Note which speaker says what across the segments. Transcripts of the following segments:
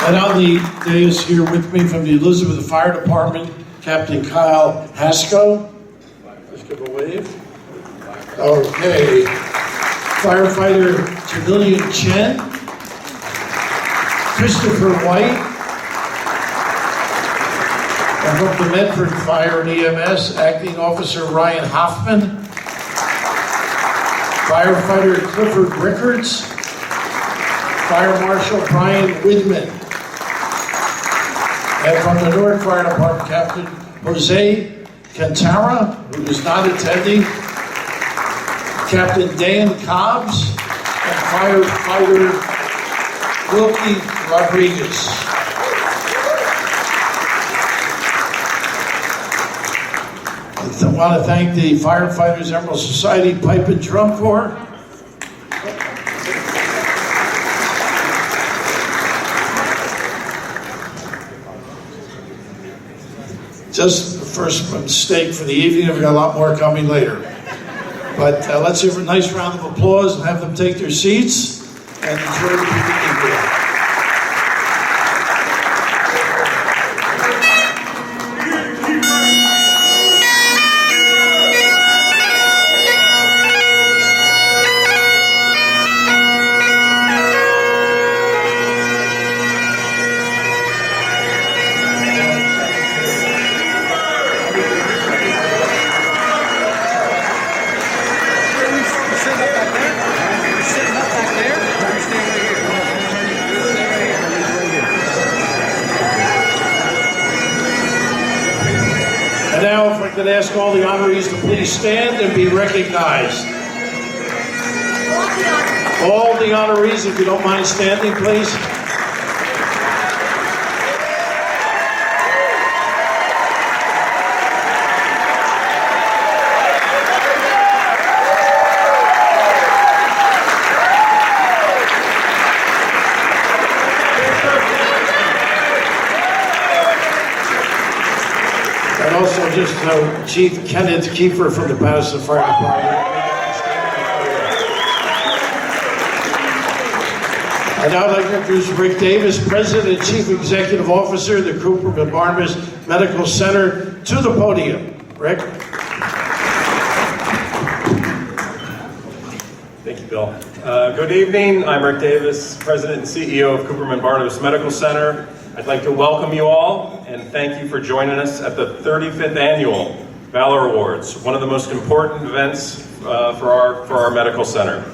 Speaker 1: And on the dais here with me from the Elizabeth Fire Department, Captain Kyle Hasko. Let's give a wave. Okay. Firefighter Jamilian Chen. Christopher White. And from the Medford Fire and EMS, Acting Officer Ryan Hoffman. Firefighter Clifford Rickards. Fire Marshal Brian Widman. And from the Newark Fire Department, Captain Jose Cantara, who is not attending, Captain Dan Cobbs, and firefighter Wilkie Rodriguez. I want to thank the Firefighters Emerald Society Pipe and Drum Corps. Just the first mistake for the evening. We've got a lot more coming later. But let's give a nice round of applause and have them take their seats and enjoy the evening. Now, if I could ask all the honorees to please stand and be recognized. All the honorees, if you don't mind standing, please. And also just Chief Kenneth Kiefer from the Patterson Fire Department. I'd now like to introduce Rick Davis, President and Chief Executive Officer of the Cooper and Barnabas Medical Center, to the podium. Rick?
Speaker 2: Thank you, Bill. Good evening. I'm Rick Davis, President and CEO of Cooper and Barnabas Medical Center. I'd like to welcome you all and thank you for joining us at the 35th Annual Valor Awards, one of the most important events for our medical center.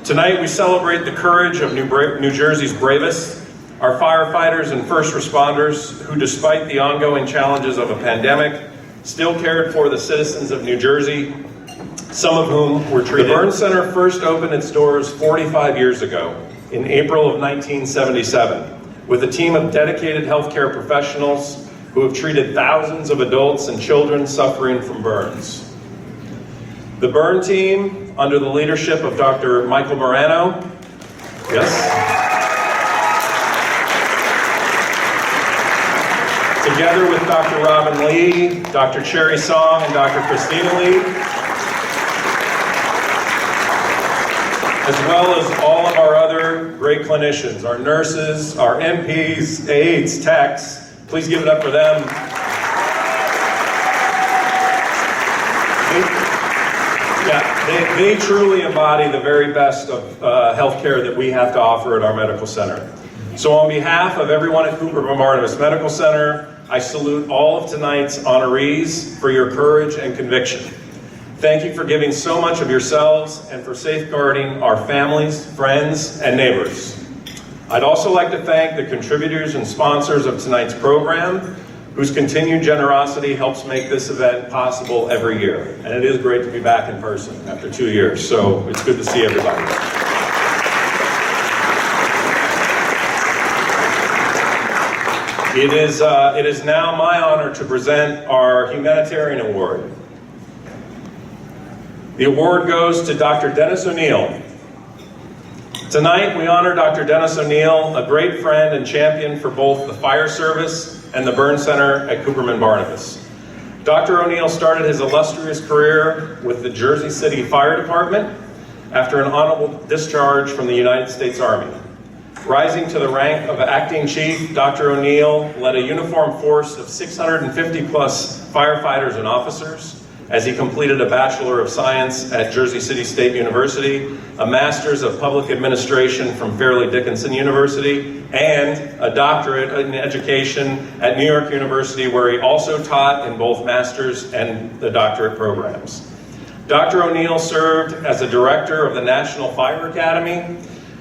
Speaker 2: Tonight we celebrate the courage of New Jersey's bravest, our firefighters and first responders who, despite the ongoing challenges of a pandemic, still cared for the citizens of New Jersey, some of whom were treated. The Burn Center first opened its doors 45 years ago in April of 1977. With a team of dedicated healthcare professionals who have treated thousands of adults and children suffering from burns. The burn team, under the leadership of Dr. Michael Morano, together with Dr. Robin Lee, Dr. Cherry Song, and Dr. Christina Lee, as well as all of our other great clinicians, our nurses, our MPs, aides, techs. Please give it up for them. They truly embody the very best of healthcare that we have to offer at our medical center. So on behalf of everyone at Cooper and Barnabas Medical Center, I salute all of tonight's honorees for your courage and conviction. Thank you for giving so much of yourselves and for safeguarding our families, friends, and neighbors. I'd also like to thank the contributors and sponsors of tonight's program, whose continued generosity helps make this event possible every year. And it is great to be back in person after 2 years, so it's good to see everybody. It is now my honor to present our Humanitarian Award. The award goes to Dr. Dennis O'Neill. Tonight, we honor Dr. Dennis O'Neill, a great friend and champion for both the Fire Service and the Burn Center at Cooper and Barnabas. Dr. O'Neill started his illustrious career with the Jersey City Fire Department after an honorable discharge from the United States Army. Rising to the rank of acting chief, Dr. O'Neill led a uniformed force of 650 plus firefighters and officers as he completed a Bachelor of Science at Jersey City State University, a Master's of Public Administration from Fairleigh Dickinson University, and a doctorate in education at New York University, where he also taught in both master's and the doctorate programs. Dr. O'Neill served as the director of the National Fire Academy,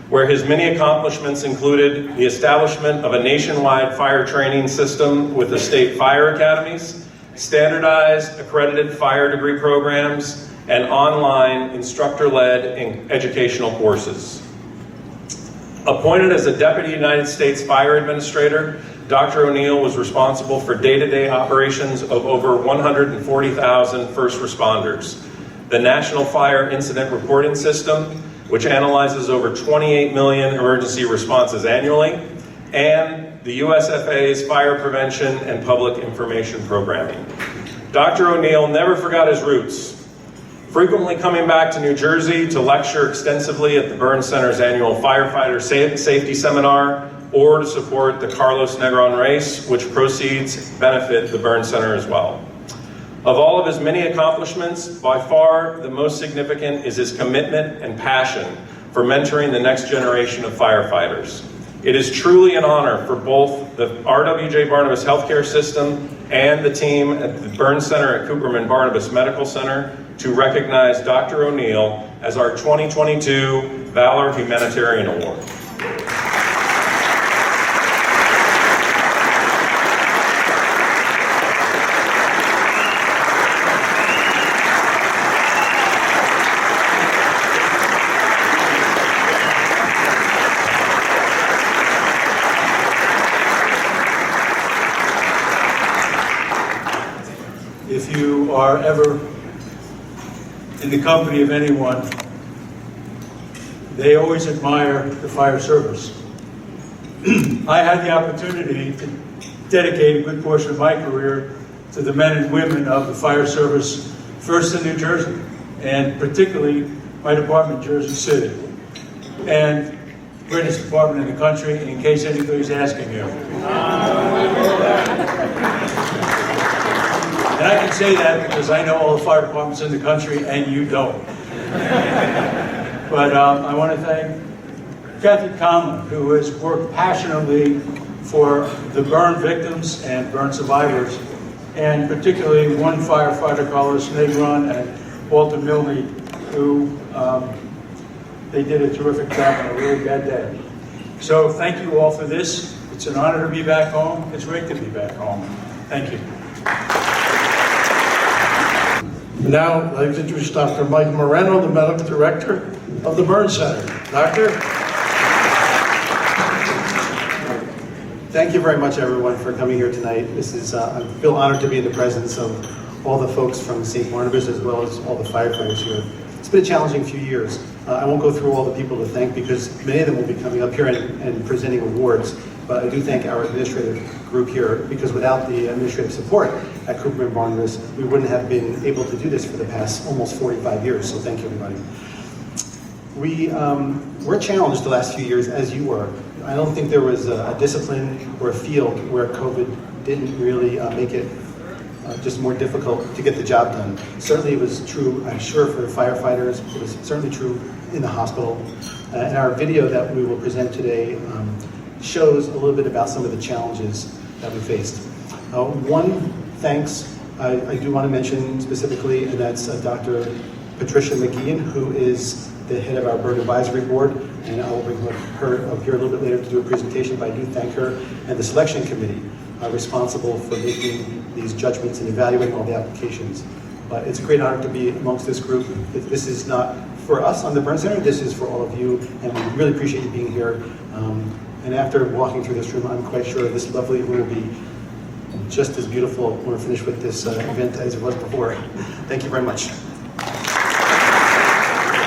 Speaker 2: where his many accomplishments included the establishment of a nationwide fire training system with the state fire academies, standardized accredited fire degree programs, and online instructor-led educational courses. Appointed as a Deputy United States Fire Administrator, Dr. O'Neill was responsible for day-to-day operations of over 140,000 first responders, the National Fire Incident Reporting System, which analyzes over 28 million emergency responses annually, and the USFA's Fire Prevention and Public Information Programming. Dr. O'Neill never forgot his roots, frequently coming back to New Jersey to lecture extensively at the Burn Center's annual Firefighter Safety Seminar, or to support the Carlos Negron race, which proceeds benefit the Burn Center as well. Of all of his many accomplishments, by far the most significant is his commitment and passion for mentoring the next generation of firefighters. It is truly an honor for both the RWJ Barnabas Healthcare System and the team at the Burn Center at Cooperman Barnabas Medical Center to recognize Dr. O'Neill as our 2022 Valor Humanitarian Award.
Speaker 3: If you are ever in the company of anyone, they always admire the fire service. I had the opportunity to dedicate a good portion of my career to the men and women of the fire service, first in New Jersey, and particularly my department, Jersey City, and greatest department in the country, in case anybody's asking you. And I can say that because I know all the fire departments in the country, and you don't. But I want to thank Kathy Conlon, who has worked passionately for the burn victims and burn survivors, and particularly one firefighter, Carlos Negron, and Walter Milne, who they did a terrific job on a really bad day. So thank you all for this. It's an honor to be back home. It's great to be back home. Thank you.
Speaker 1: Now, I'd like to introduce Dr. Mike Moreno, the Medical Director of the Burn Center. Doctor?
Speaker 4: Thank you very much, everyone, for coming here tonight. I feel honored to be in the presence of all the folks from St. Barnabas, as well as all the firefighters here. It's been a challenging few years. I won't go through all the people to thank, because many of them will be coming up here and presenting awards. But I do thank our administrative group here, because without the administrative support at Cooperman Barnabas, we wouldn't have been able to do this for the past almost 45 years. So thank you, everybody. We're challenged the last few years, as you were. I don't think there was a discipline or a field where COVID didn't really make it just more difficult to get the job done. Certainly it was true, I'm sure, for firefighters. It was certainly true in the hospital. And our video that we will present today shows a little bit about some of the challenges that we faced. One thanks I do want to mention specifically, and that's Dr. Patricia McGeehan, who is the head of our Burn Advisory Board, and I will bring her up here a little bit later to do a presentation, but I do thank her and the selection committee responsible for making these judgments and evaluating all the applications. But it's a great honor to be amongst this group. This is not for us on the Burn Center, this is for all of you, and we really appreciate you being here. And after walking through this room, I'm quite sure this lovely room will be just as beautiful when we're finished with this event as it was before. Thank you very much.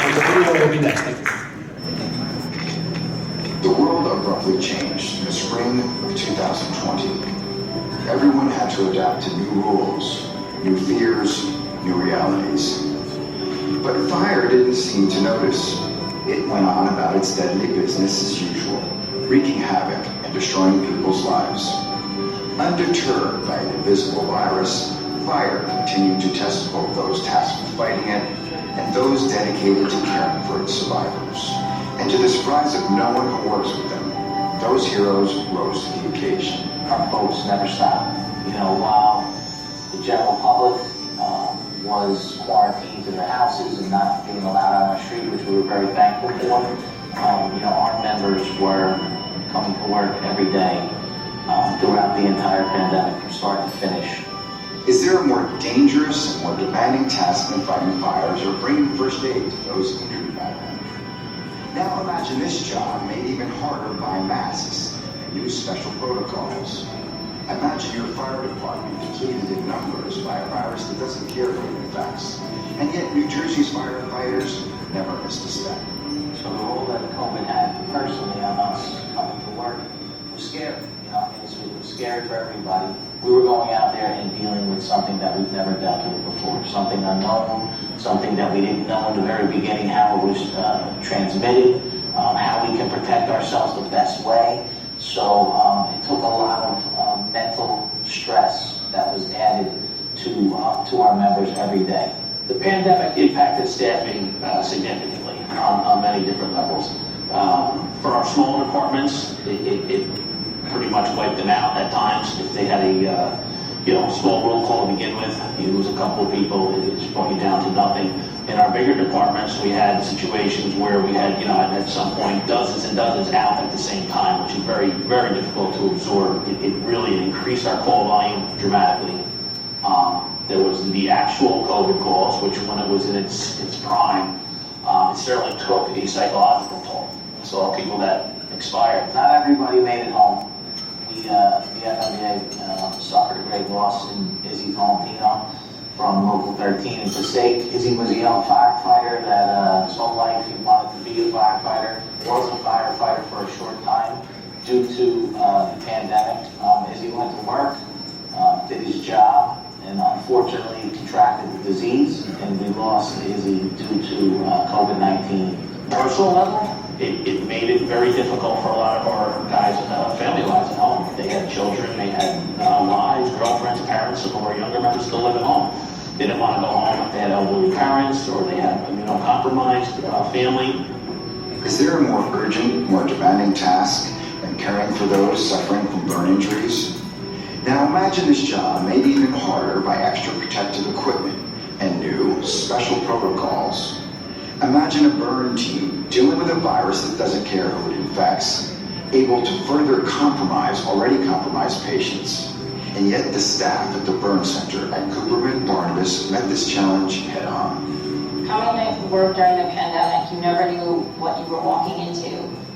Speaker 4: And the video will be next. Thank you.
Speaker 5: The world abruptly changed in the spring of 2020. Everyone had to adapt to new rules, new fears, new realities. But fire didn't seem to notice. It went on about its deadly business as usual. wreaking havoc and destroying people's lives. Undeterred by an invisible virus, fire continued to test both those tasked with fighting it and those dedicated to caring for its survivors. And to the surprise of no one who works with them, those heroes rose to the occasion.
Speaker 6: Our folks never stopped. While the general public was quarantined in their houses and not being allowed out on the street, which we were very thankful for, our members were coming to work every day throughout the entire pandemic, from start to finish.
Speaker 5: Is there a more dangerous and more demanding task than fighting fires or bringing first aid to those injured by them? Now imagine this job made even harder by masks and new special protocols. Imagine your fire department depleted in numbers by a virus that doesn't care who it infects. And yet New Jersey's firefighters never missed a step.
Speaker 6: So the role that COVID had personally on us coming to work was scary. It was scary for everybody. We were going out there and dealing with something that we've never dealt with before, something unknown, something that we didn't know in the very beginning how it was transmitted, how we can protect ourselves the best way. So it took a lot of mental stress that was added to our members every day.
Speaker 7: The pandemic impacted staffing significantly on many different levels. For our smaller departments, it pretty much wiped them out at times. If they had a small roll call to begin with, you lose a couple of people, it just brought you down to nothing. In our bigger departments, we had situations where we had, at some point, dozens and dozens out at the same time, which is very, very difficult to absorb. It really increased our call volume dramatically. There was the actual COVID calls, which when it was in its prime, it certainly took a psychological toll. So people that expired.
Speaker 6: Not everybody made it home. The FMEA suffered a great loss in Izzy Valentino from Local 13 in Passaic. Izzy was a young firefighter that his whole life he wanted to be a firefighter. Was a firefighter for a short time due to the pandemic. Izzy went to work, did his job, and unfortunately contracted the disease, and we lost Izzy due to COVID-19. Personal level, it made it very difficult for a lot of our guys' family lives at home. They had children, they had wives, girlfriends, parents. Some of our younger members still live at home. They didn't want to go home if they had elderly parents or they had compromised family.
Speaker 5: Is there a more urgent, more demanding task than caring for those suffering from burn injuries? Now imagine this job made even harder by extra protective equipment and new special protocols. Imagine a burn team dealing with a virus that doesn't care who it infects, able to further compromise already compromised patients. And yet the staff at the burn center at Cooperman Barnabas met this challenge head on.
Speaker 8: Coming back to work during the pandemic, you never knew what you were walking into.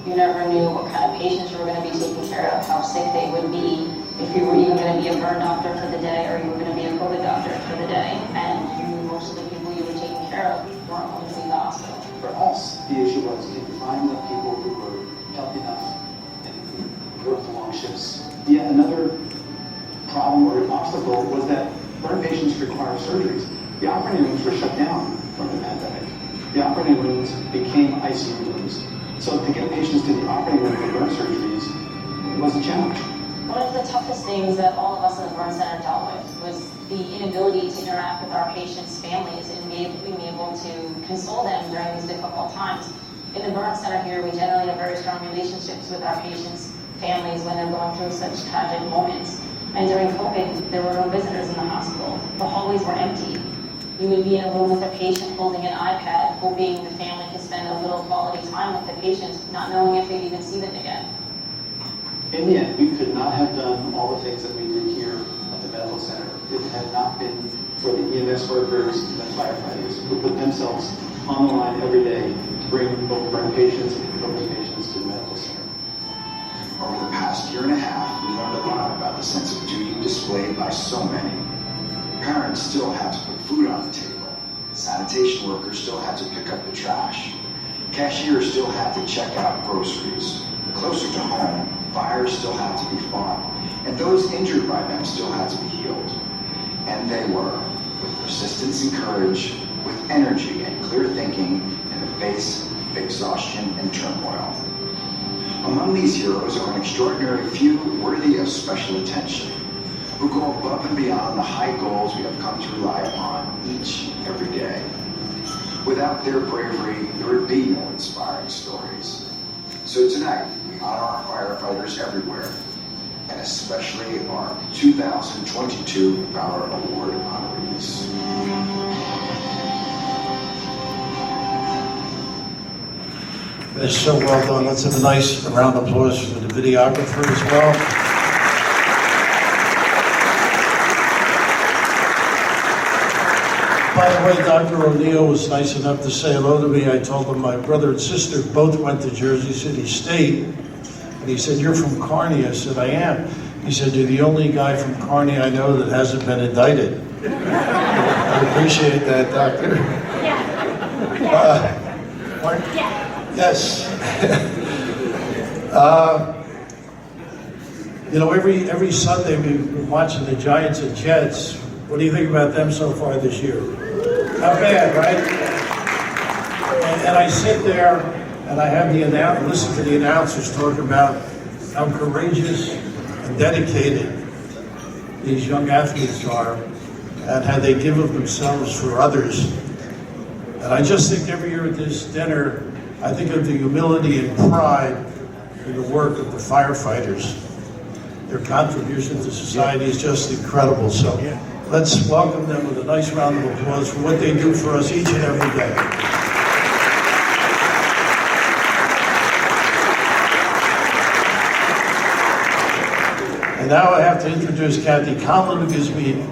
Speaker 8: You never knew what kind of patients you were going to be taking care of, how sick they would be, if you were even going to be a burn doctor for the day or you were going to be a COVID doctor for the day. And you knew most of the people you were taking care of weren't going to be in the hospital.
Speaker 9: For us, the issue was to find the people who were healthy enough and who worked the long shifts. Yet another problem or obstacle was that burn patients require surgeries. The operating rooms were shut down from the pandemic. The operating rooms became ICU rooms. So to get patients to the operating room for burn surgeries was a challenge.
Speaker 8: One of the toughest things that all of us in the burn center dealt with was the inability to interact with our patients' families and being able to console them during these difficult times. In the burn center here, we generally have very strong relationships with our patients' families when they're going through such tragic moments. And during COVID, there were no visitors in the hospital. The hallways were empty. You would be in a room with a patient holding an iPad, hoping the family could spend a little quality time with the patient, not knowing if they'd even see them again.
Speaker 9: In the end, we could not have done all the things that we did here at the medical center if it had not been for the EMS workers and the firefighters who put themselves on the line every day to bring both burn patients and COVID patients to the medical center.
Speaker 5: Over the past year and a half, we learned a lot about the sense of duty displayed by so many. Parents still had to put food on the table. Sanitation workers still had to pick up the trash. Cashiers still had to check out groceries. Closer to home, fires still had to be fought, and those injured by them still had to be healed. And they were, with persistence and courage, with energy and clear thinking in the face of exhaustion and turmoil. Among these heroes are an extraordinary few worthy of special attention, who go above and beyond the high goals we have come to rely upon each and every day. Without their bravery, there would be no inspiring stories. So tonight, we honor our firefighters everywhere, and especially our 2022 Valor Award honorees.
Speaker 1: That's so well done. Let's have a nice round of applause for the videographer as well. By the way, Dr. O'Neill was nice enough to say hello to me. I told him my brother and sister both went to Jersey City State. And he said, "You're from Kearney?" I said, "I am." He said, "You're the only guy from Kearney I know that hasn't been indicted." I appreciate that, Doctor. Yes. You know, every Sunday we've been watching the Giants and Jets. What do you think about them so far this year? Not bad, right? And I sit there and I have listen to the announcers talk about how courageous and dedicated these young athletes are and how they give of themselves for others. And I just think every year at this dinner, I think of the humility and pride in the work of the firefighters. Their contribution to society is just incredible. So let's welcome them with a nice round of applause for what they do for us each and every day. And now I have to introduce Kathy Conlon, who gives me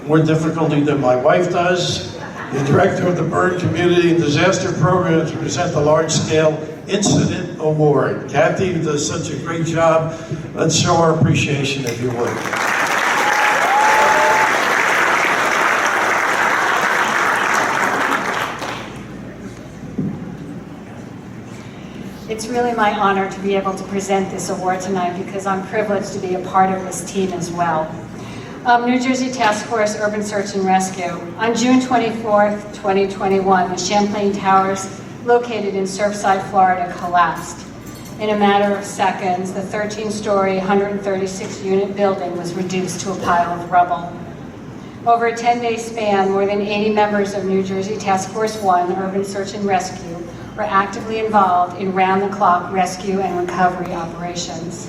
Speaker 1: more difficulty than my wife does, the Director of the Burn Community and Disaster Program, to present the Large Scale Incident Award. Kathy does such a great job. Let's show our appreciation, if you would.
Speaker 10: It's really my honor to be able to present this award tonight because I'm privileged to be a part of this team as well. New Jersey Task Force Urban Search and Rescue. On June 24th, 2021, the Champlain Towers located in Surfside, Florida collapsed. In a matter of seconds, the 13-story, 136-unit building was reduced to a pile of rubble. Over a 10-day span, more than 80 members of New Jersey Task Force 1 Urban Search and Rescue were actively involved in round-the-clock rescue and recovery operations.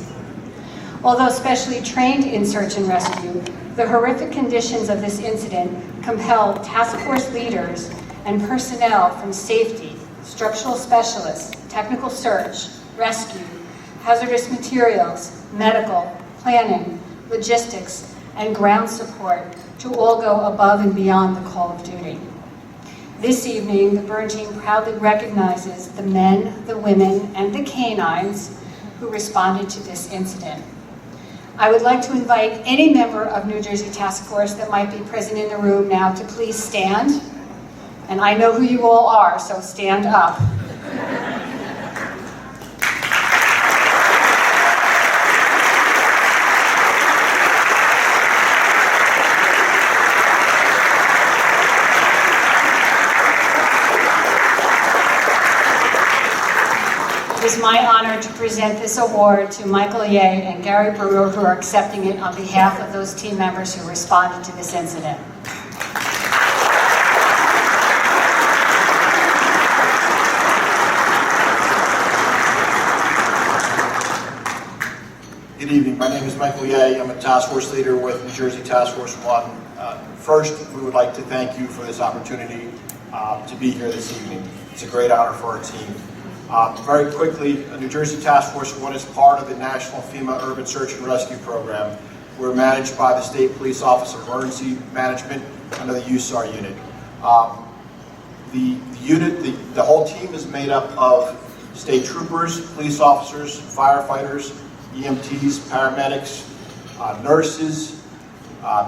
Speaker 10: Although specially trained in search and rescue, the horrific conditions of this incident compelled task force leaders and personnel from safety, structural specialists, technical search, rescue, hazardous materials, medical, planning, logistics, and ground support to all go above and beyond the call of duty. This evening, the burn team proudly recognizes the men, the women, and the canines who responded to this incident. I would like to invite any member of New Jersey Task Force that might be present in the room now to please stand. And I know who you all are, so stand up. It is my honor to present this award to Michael Ye and Gary Brewer, who are accepting it on behalf of those team members who responded to this incident.
Speaker 11: Good evening. My name is Michael Ye. I'm a task force leader with New Jersey Task Force 1. First, we would like to thank you for this opportunity to be here this evening. It's a great honor for our team. Very quickly, New Jersey Task Force 1 is part of the National FEMA Urban Search and Rescue Program. We're managed by the State Police Office of Emergency Management under the USAR unit. The whole team is made up of state troopers, police officers, firefighters, EMTs, paramedics, nurses,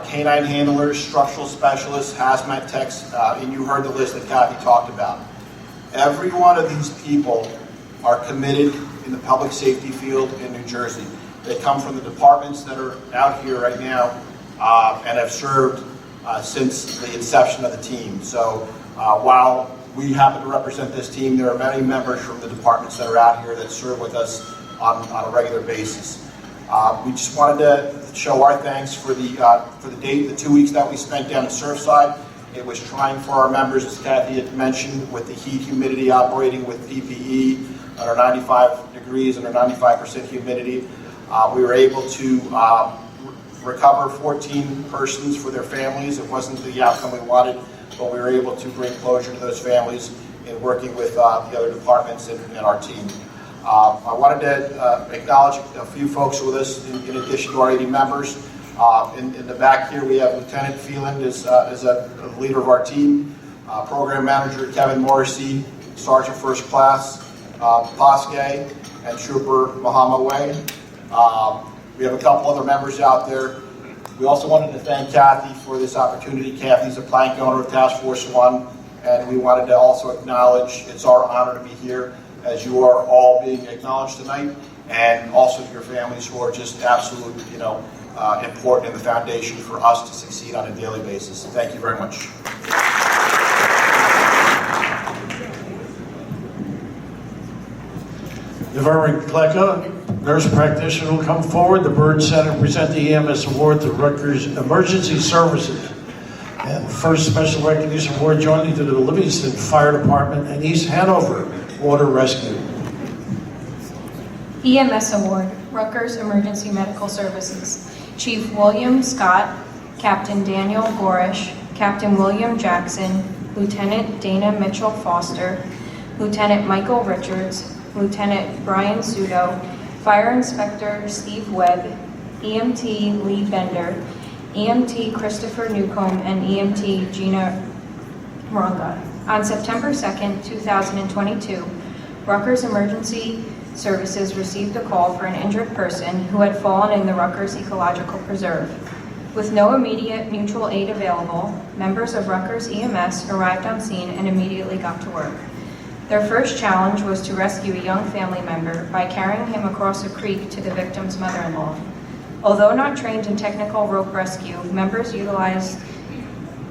Speaker 11: canine handlers, structural specialists, hazmat techs, and you heard the list that Kathy talked about. Every one of these people are committed in the public safety field in New Jersey. They come from the departments that are out here right now and have served since the inception of the team. So while we happen to represent this team, there are many members from the departments that are out here that serve with us on a regular basis. We just wanted to show our thanks for the 2 weeks that we spent down in Surfside. It was trying for our members, as Kathy had mentioned, with the heat, humidity, operating with PPE under 95 degrees, under 95% humidity. We were able to recover 14 persons for their families. It wasn't the outcome we wanted, but we were able to bring closure to those families in working with the other departments and our team. I wanted to acknowledge a few folks with us in addition to our 80 members. In the back here, we have Lieutenant Phelan as a leader of our team, Program Manager Kevin Morrissey, Sergeant First Class Pasque, and Trooper Muhammad Way. We have a couple other members out there. We also wanted to thank Kathy for this opportunity. Kathy's a plank owner of Task Force 1, and we wanted to also acknowledge it's our honor to be here as you are all being acknowledged tonight, and also your families who are just absolutely, important in the foundation for us to succeed on a daily basis. Thank you very much.
Speaker 1: Yvonne Kleka, nurse practitioner, will come forward. The Burn Center present the EMS Award to Rutgers Emergency Services. And the first special recognition award joining to the Livingston Fire Department and East Hanover Water Rescue.
Speaker 12: EMS Award, Rutgers Emergency Medical Services. Chief William Scott, Captain Daniel Gorish, Captain William Jackson, Lieutenant Dana Mitchell Foster, Lieutenant Michael Richards, Lieutenant Brian Sudo, Fire Inspector Steve Webb, EMT Lee Bender, EMT Christopher Newcomb, and EMT Gina Ronga. On September 2nd, 2022, Rutgers Emergency Services received a call for an injured person who had fallen in the Rutgers Ecological Preserve. With no immediate mutual aid available, members of Rutgers EMS arrived on scene and immediately got to work. Their first challenge was to rescue a young family member by carrying him across a creek to the victim's mother-in-law. Although not trained in technical rope rescue, members utilized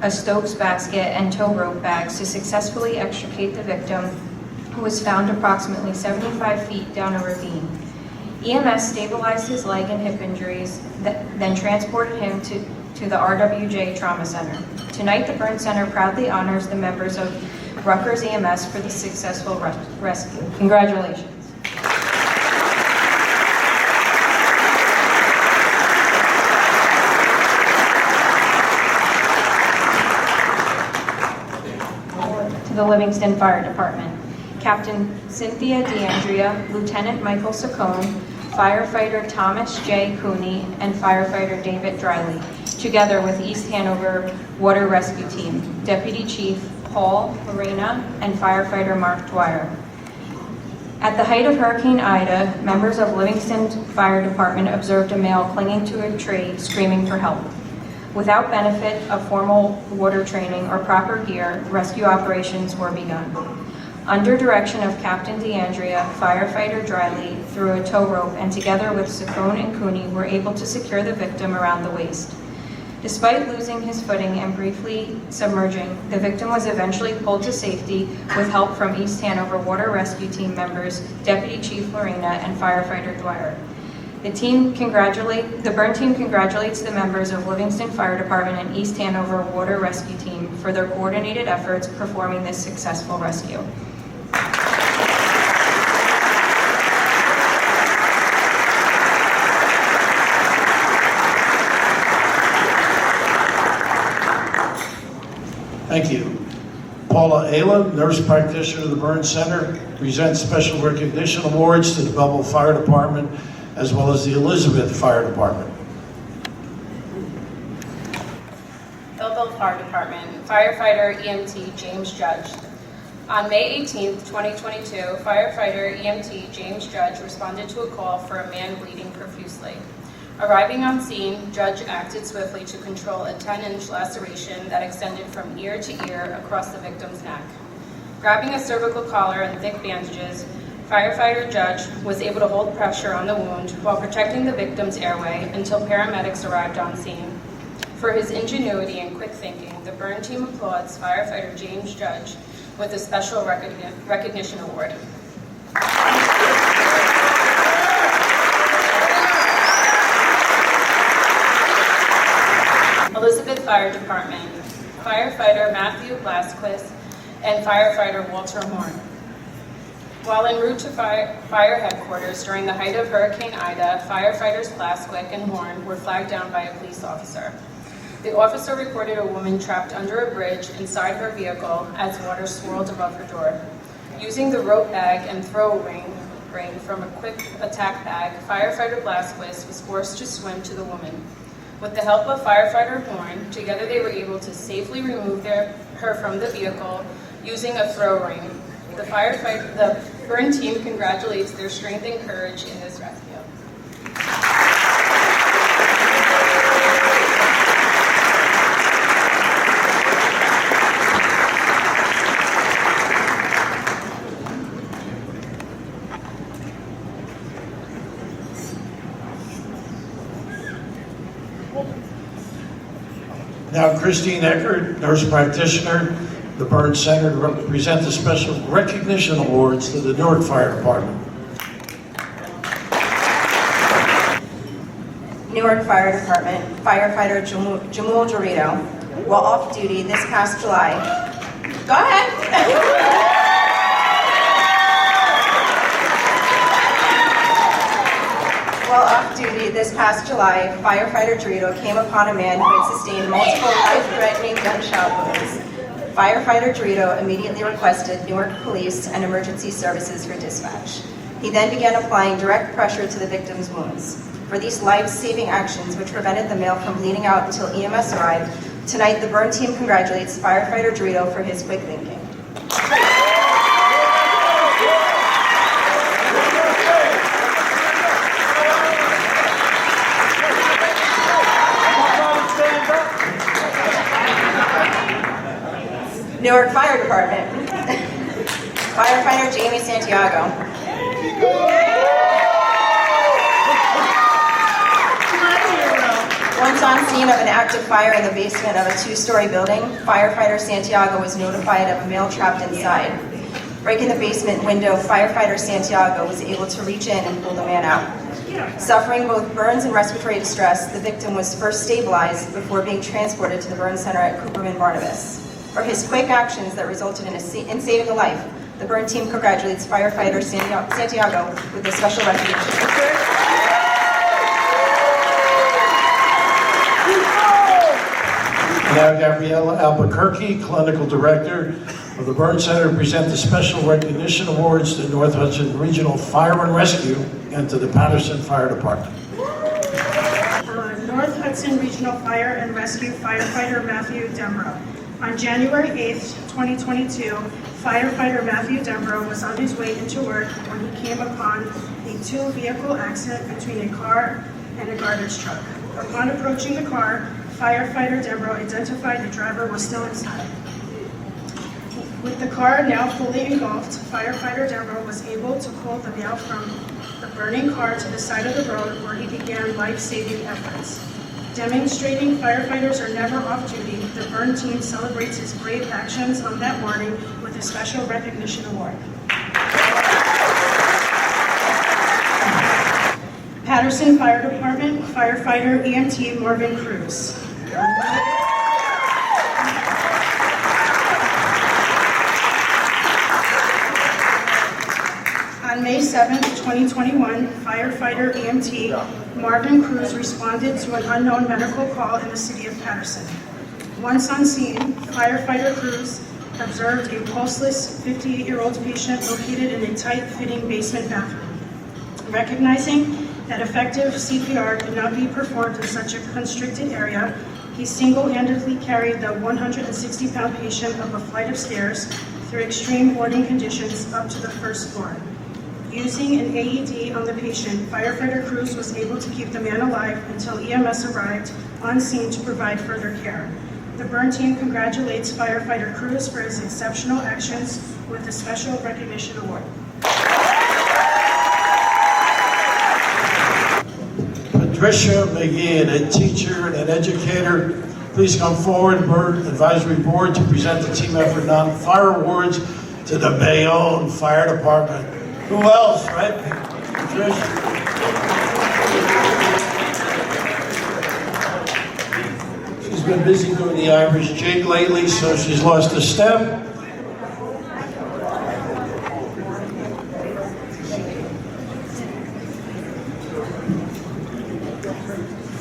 Speaker 12: a Stokes basket and tow rope bags to successfully extricate the victim, who was found approximately 75 feet down a ravine. EMS stabilized his leg and hip injuries, then transported him to the RWJ Trauma Center. Tonight, the Burn Center proudly honors the members of Rutgers EMS for the successful rescue. Congratulations. To the Livingston Fire Department. Captain Cynthia DeAndrea, Lieutenant Michael Saccone, Firefighter Thomas J. Cooney, and Firefighter David Driley, together with East Hanover Water Rescue Team, Deputy Chief Paul Lorena, and Firefighter Mark Dwyer. At the height of Hurricane Ida, members of Livingston Fire Department observed a male clinging to a tree, screaming for help. Without benefit of formal water training or proper gear, rescue operations were begun. Under direction of Captain DeAndrea, Firefighter Driley threw a tow rope and together with Saccone and Cooney were able to secure the victim around the waist. Despite losing his footing and briefly submerging, the victim was eventually pulled to safety with help from East Hanover Water Rescue Team members, Deputy Chief Lorena, and Firefighter Dwyer. The Burn team congratulates the members of Livingston Fire Department and East Hanover Water Rescue Team for their coordinated efforts performing this successful rescue.
Speaker 1: Thank you. Paula Ayla, nurse practitioner of the Burn Center, presents special recognition awards to the Belleville Fire Department as well as the Elizabeth Fire Department.
Speaker 13: Belleville Fire Department, firefighter EMT James Judge. On May 18, 2022, firefighter EMT James Judge responded to a call for a man bleeding profusely. Arriving on scene, Judge acted swiftly to control a 10-inch laceration that extended from ear to ear across the victim's neck. Grabbing a cervical collar and thick bandages, firefighter Judge was able to hold pressure on the wound while protecting the victim's airway until paramedics arrived on scene. For his ingenuity and quick thinking, the Burn team applauds firefighter James Judge with a special recognition award. Fire Department, firefighter Matthew Blasquez and firefighter Walter Horn. While en route to fire headquarters during the height of Hurricane Ida, firefighters Blasquez and Horn were flagged down by a police officer. The officer reported a woman trapped under a bridge inside her vehicle as water swirled above her door. Using the rope bag and throw ring from a quick attack bag, firefighter Blasquez was forced to swim to the woman. With the help of firefighter Horn, together they were able to safely remove her from the vehicle using a throw ring. The burn team congratulates their strength and courage in this rescue.
Speaker 1: Now Christine Eckert, nurse practitioner, the Burn Center, to present the special recognition awards to the Newark Fire Department.
Speaker 14: Newark Fire Department, firefighter Jamul Dorito, while off duty this past July. Go ahead. While off duty this past July, firefighter Dorito came upon a man who had sustained multiple life-threatening gunshot wounds. Firefighter Dorito immediately requested Newark Police and Emergency Services for dispatch. He then began applying direct pressure to the victim's wounds. For these life-saving actions, which prevented the male from bleeding out until EMS arrived, tonight the burn team congratulates firefighter Dorito for his quick thinking. Newark Fire Department, firefighter Jamie Santiago. Once on scene of an active fire in the basement of a two-story building, firefighter Santiago was notified of a male trapped inside. Breaking the basement window, firefighter Santiago was able to reach in and pull the man out. Suffering both burns and respiratory distress, the victim was first stabilized before being transported to the burn center at Cooperman Barnabas. For his quick actions that resulted in saving a life, the burn team congratulates firefighter Santiago with a special recognition.
Speaker 1: Now Gabriella Albuquerque, Clinical Director of the Burn Center, present the Special Recognition Awards to North Hudson Regional Fire and Rescue and to the Patterson Fire Department.
Speaker 15: North Hudson Regional Fire and Rescue firefighter Matthew Dembro. On January 8th, 2022, firefighter Matthew Dembro was on his way into work when he came upon a two-vehicle accident between a car and a garbage truck. Upon approaching the car, firefighter Dembro identified the driver was still inside. With the car now fully engulfed, firefighter Dembro was able to pull the male from the burning car to the side of the road where he began life-saving efforts. Demonstrating firefighters are never off duty, the burn team celebrates his brave actions on that morning with a special recognition award. Patterson Fire Department, firefighter EMT Morgan Cruz. On May 7th, 2021, firefighter EMT Marvin Cruz responded to an unknown medical call in the city of Patterson. Once on scene, firefighter Cruz observed a pulseless 58-year-old patient located in a tight-fitting basement bathroom. Recognizing that effective CPR could not be performed in such a constricted area, he single-handedly carried the 160-pound patient up a flight of stairs through extreme boarding conditions up to the first floor. Using an AED on the patient, firefighter Cruz was able to keep the man alive until EMS arrived on scene to provide further care. The burn team congratulates firefighter Cruz for his exceptional actions with a special recognition award.
Speaker 1: Patricia McGee, a teacher and an educator, please come forward, Burn Advisory Board, to present the Team Effort Non-Fire Awards to the Bayonne Fire Department. Who else, right? Patricia. She's been busy doing the Irish jig lately, so she's lost a step.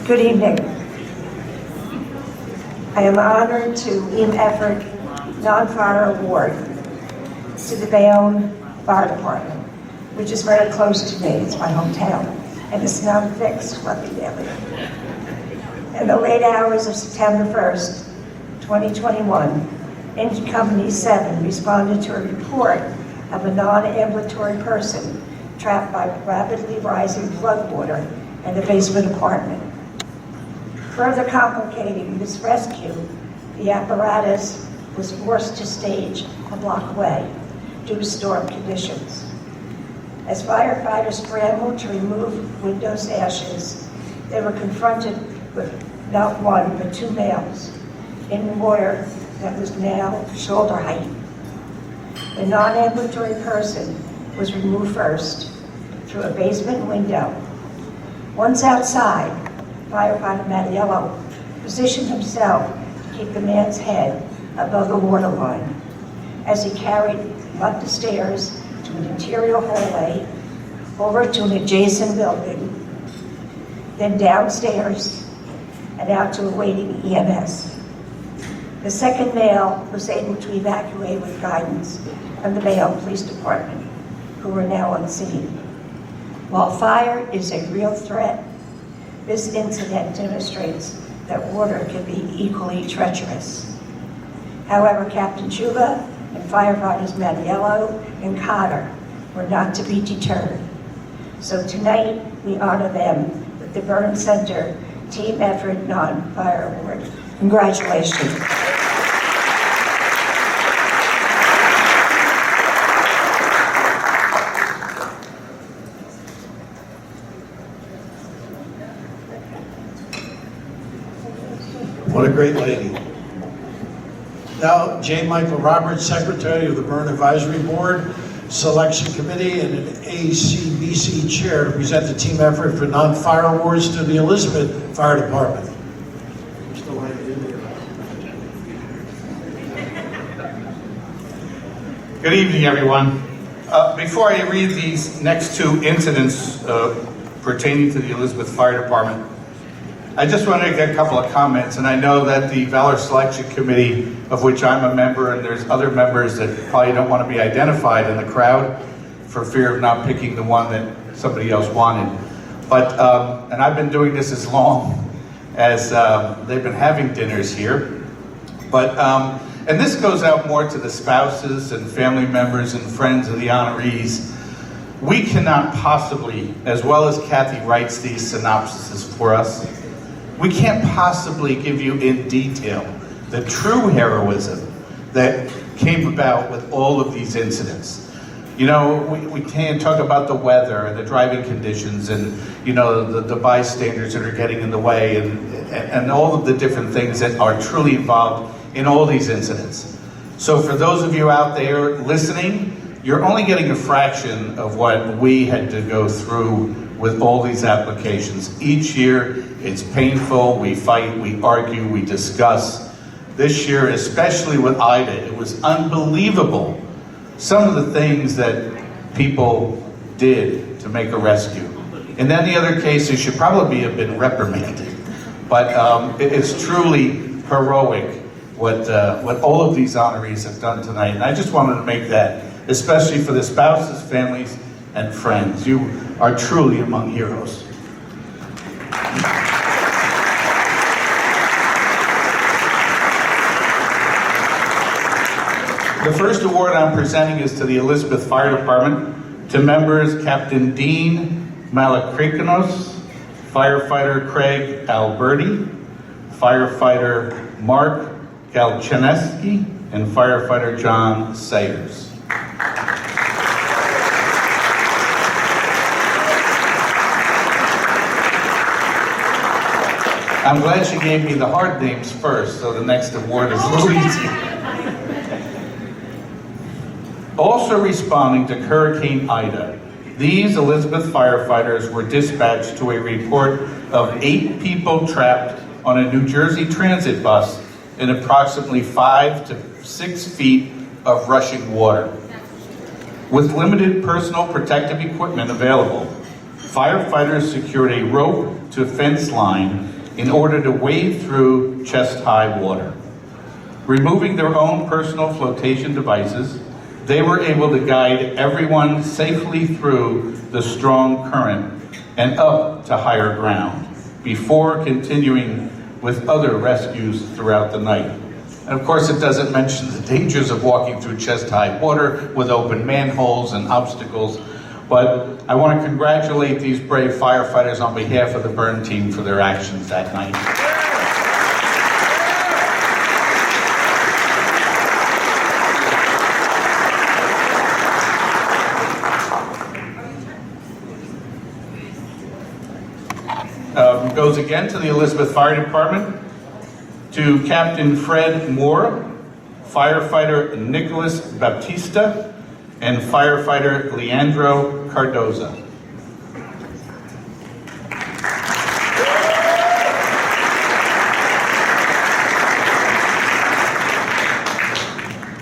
Speaker 16: Good evening. I am honored to win effort non-fire award to the Bayonne Fire Department, which is very close to me. It's my hometown, and it's now fixed, lucky daily. In the late hours of September 1st, 2021, Engine Company 7 responded to a report of a non-ambulatory person trapped by rapidly rising floodwater in a basement apartment. Further complicating this rescue, the apparatus was forced to stage a block away due to storm conditions. As firefighters scrambled to remove window sashes, they were confronted with not one, but two males in water that was now shoulder height. The non-ambulatory person was removed first through a basement window. Once outside, firefighter Mattiello positioned himself to keep the man's head above the water line as he carried him up the stairs to an interior hallway, over to an adjacent building, then downstairs and out to a waiting EMS. The second male was able to evacuate with guidance from the Bayonne Police Department, who were now on scene. While fire is a real threat, this incident demonstrates that water can be equally treacherous. However, Captain Chuba and firefighters Mattiello and Cotter were not to be deterred. So tonight, we honor them with the Burn Center Team Effort Non-Fire Award. Congratulations.
Speaker 1: What a great lady. Now, J. Michael Roberts, Secretary of the Burn Advisory Board, Selection Committee, and an ACBC Chair to present the team effort for non-fire awards to the Elizabeth Fire Department.
Speaker 17: Good evening, everyone. Before I read these next two incidents pertaining to the Elizabeth Fire Department, I just want to make a couple of comments, and I know that the Valor Selection Committee, of which I'm a member, and there's other members that probably don't want to be identified in the crowd for fear of not picking the one that somebody else wanted. But, and I've been doing this as long as they've been having dinners here. But, and this goes out more to the spouses and family members and friends of the honorees. We cannot possibly, as well as Kathy writes these synopsises for us, we can't possibly give you in detail the true heroism that came about with all of these incidents. You know, we can't talk about the weather and the driving conditions and, you know, the bystanders that are getting in the way and all of the different things that are truly involved in all these incidents. So for those of you out there listening, you're only getting a fraction of what we had to go through with all these applications. Each year, it's painful, we fight, we argue, we discuss. This year, especially with Ida, it was unbelievable. Some of the things that people did to make a rescue. In any other cases, should probably have been reprimanded. But it's truly heroic what all of these honorees have done tonight. And I just wanted to make that, especially for the spouses, families, and friends. You are truly among heroes. The first award I'm presenting is to the Elizabeth Fire Department, to members Captain Dean Malakrikanos, firefighter Craig Alberti, firefighter Mark Galcheneski, and firefighter John Sayers. I'm glad she gave me the hard names first, so the next award is a little easier. Also responding to Hurricane Ida, these Elizabeth firefighters were dispatched to a report of 8 people trapped on a New Jersey transit bus in approximately 5 to 6 feet of rushing water. With limited personal protective equipment available, firefighters secured a rope to a fence line in order to wade through chest-high water. Removing their own personal flotation devices, they were able to guide everyone safely through the strong current and up to higher ground before continuing with other rescues throughout the night. And of course, it doesn't mention the dangers of walking through chest-high water with open manholes and obstacles, but I want to congratulate these brave firefighters on behalf of the burn team for their actions that night. Goes again to the Elizabeth Fire Department, to Captain Fred Moore, firefighter Nicholas Baptista, and firefighter Leandro Cardoza.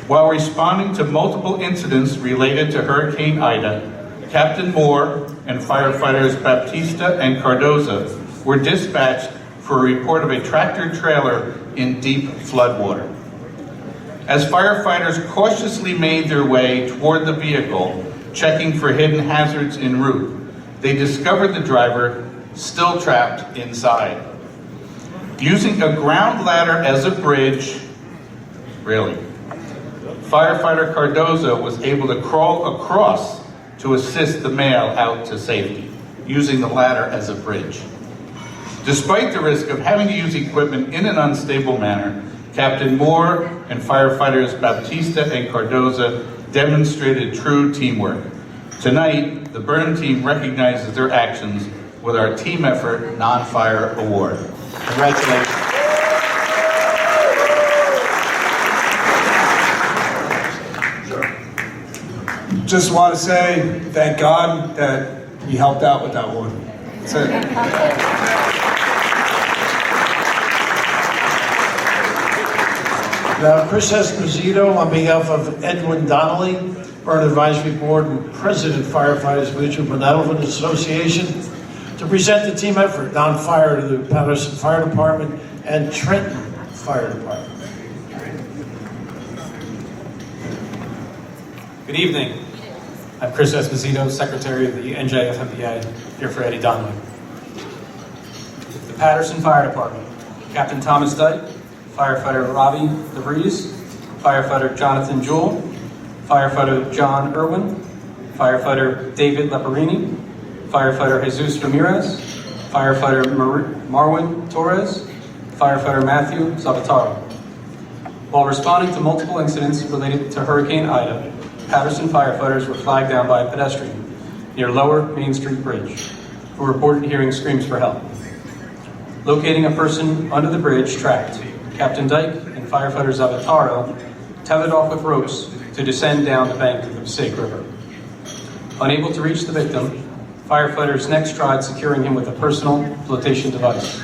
Speaker 17: While responding to multiple incidents related to Hurricane Ida, Captain Moore and firefighters Baptista and Cardoza were dispatched for a report of a tractor trailer in deep floodwater. As firefighters cautiously made their way toward the vehicle, checking for hidden hazards en route, they discovered the driver still trapped inside. Using a ground ladder as a bridge, firefighter Cardoza was able to crawl across to assist the male out to safety, using the ladder as a bridge. Despite the risk of having to use equipment in an unstable manner, Captain Moore and firefighters Baptista and Cardoza demonstrated true teamwork. Tonight, the burn team recognizes their actions with our Team Effort Non-Fire Award. Congratulations.
Speaker 18: Just want to say thank God that you helped out with that one. That's it.
Speaker 1: Now, Chris Esposito, on behalf of Edwin Donnelly, Burn Advisory Board and President Firefighters Mutual Benevolent Association, to present the Team Effort Non-Fire to the Patterson Fire Department and Trenton Fire Department.
Speaker 19: Good evening. I'm Chris Esposito, Secretary of the NJFMBA, here for Eddie Donnelly. The Patterson Fire Department, Captain Thomas Dyke, Firefighter Robbie DeVries, Firefighter Jonathan Jewell, Firefighter John Irwin, Firefighter David Leperini, Firefighter Jesus Ramirez, Firefighter Marwin Torres, Firefighter Matthew Zavataro. While responding to multiple incidents related to Hurricane Ida, Patterson firefighters were flagged down by a pedestrian near Lower Main Street Bridge, who reported hearing screams for help. Locating a person under the bridge trapped, Captain Dyke and firefighter Zavataro tethered off with ropes to descend down the bank of the Passaic River. Unable to reach the victim, firefighters next tried securing him with a personal flotation device.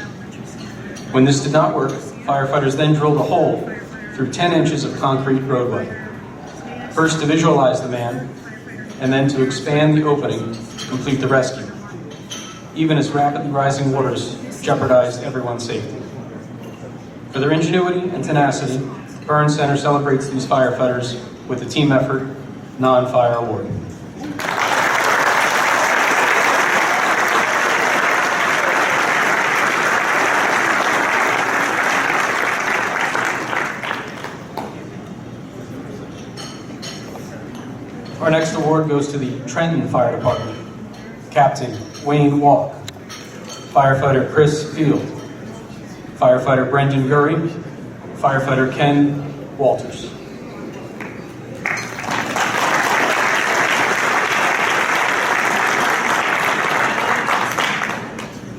Speaker 19: When this did not work, firefighters then drilled a hole through 10 inches of concrete roadway. First to visualize the man, and then to expand the opening to complete the rescue, even as rapidly rising waters jeopardized everyone's safety. For their ingenuity and tenacity, Burn Center celebrates these firefighters with the Team Effort Non-Fire Award. Our next award goes to the Trenton Fire Department, Captain Wayne Walk, Firefighter Chris Field, Firefighter Brendan Gurry, Firefighter Ken Walters.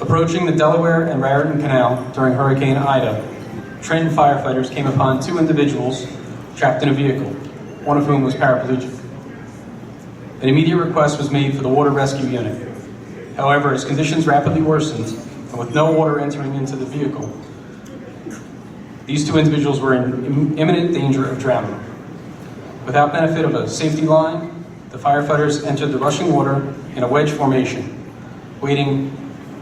Speaker 19: Approaching the Delaware and Raritan Canal during Hurricane Ida, Trenton firefighters came upon two individuals trapped in a vehicle, one of whom was paraplegic. An immediate request was made for the water rescue unit. However, as conditions rapidly worsened, and with no water entering into the vehicle, These two individuals were in imminent danger of drowning. Without benefit of a safety line, the firefighters entered the rushing water in a wedge formation.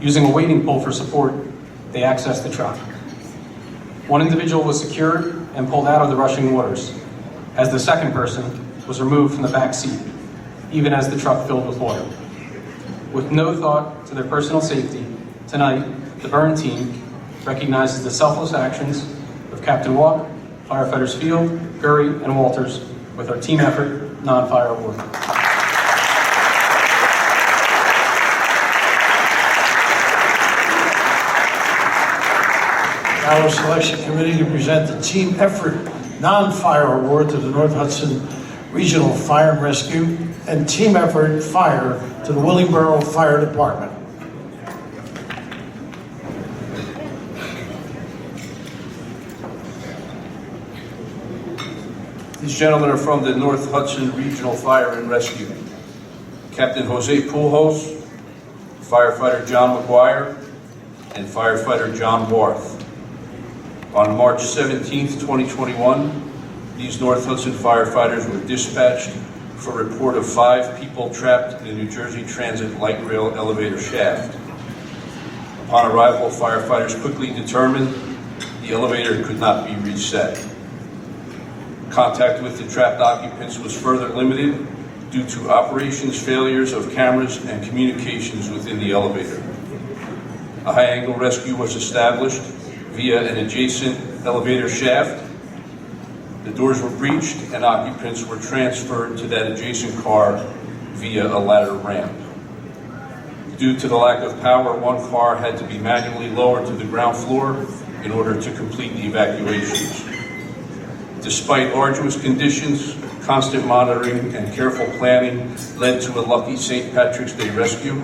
Speaker 19: Using a wading pole for support, they accessed the truck. One individual was secured and pulled out of the rushing waters, as the second person was removed from the back seat, even as the truck filled with water. With no thought to their personal safety, tonight, the burn team recognizes the selfless actions of Captain Walk, firefighters Field, Gurry, and Walters with our Team Effort Non-Fire Award.
Speaker 1: Our selection committee to present the Team Effort Non-Fire Award to the North Hudson Regional Fire and Rescue and Team Effort Fire to the Willingboro Fire Department.
Speaker 20: These gentlemen are from the North Hudson Regional Fire and Rescue. Captain Jose Pujos, firefighter John McGuire, and firefighter John Warth. On March 17th, 2021, these North Hudson firefighters were dispatched for a report of 5 people trapped in a New Jersey Transit light rail elevator shaft. Upon arrival, firefighters quickly determined the elevator could not be reset. Contact with the trapped occupants was further limited due to operations failures of cameras and communications within the elevator. A high-angle rescue was established via an adjacent elevator shaft. The doors were breached and occupants were transferred to that adjacent car via a ladder ramp. Due to the lack of power, one car had to be manually lowered to the ground floor in order to complete the evacuations. Despite arduous conditions, constant monitoring and careful planning led to a lucky St. Patrick's Day rescue,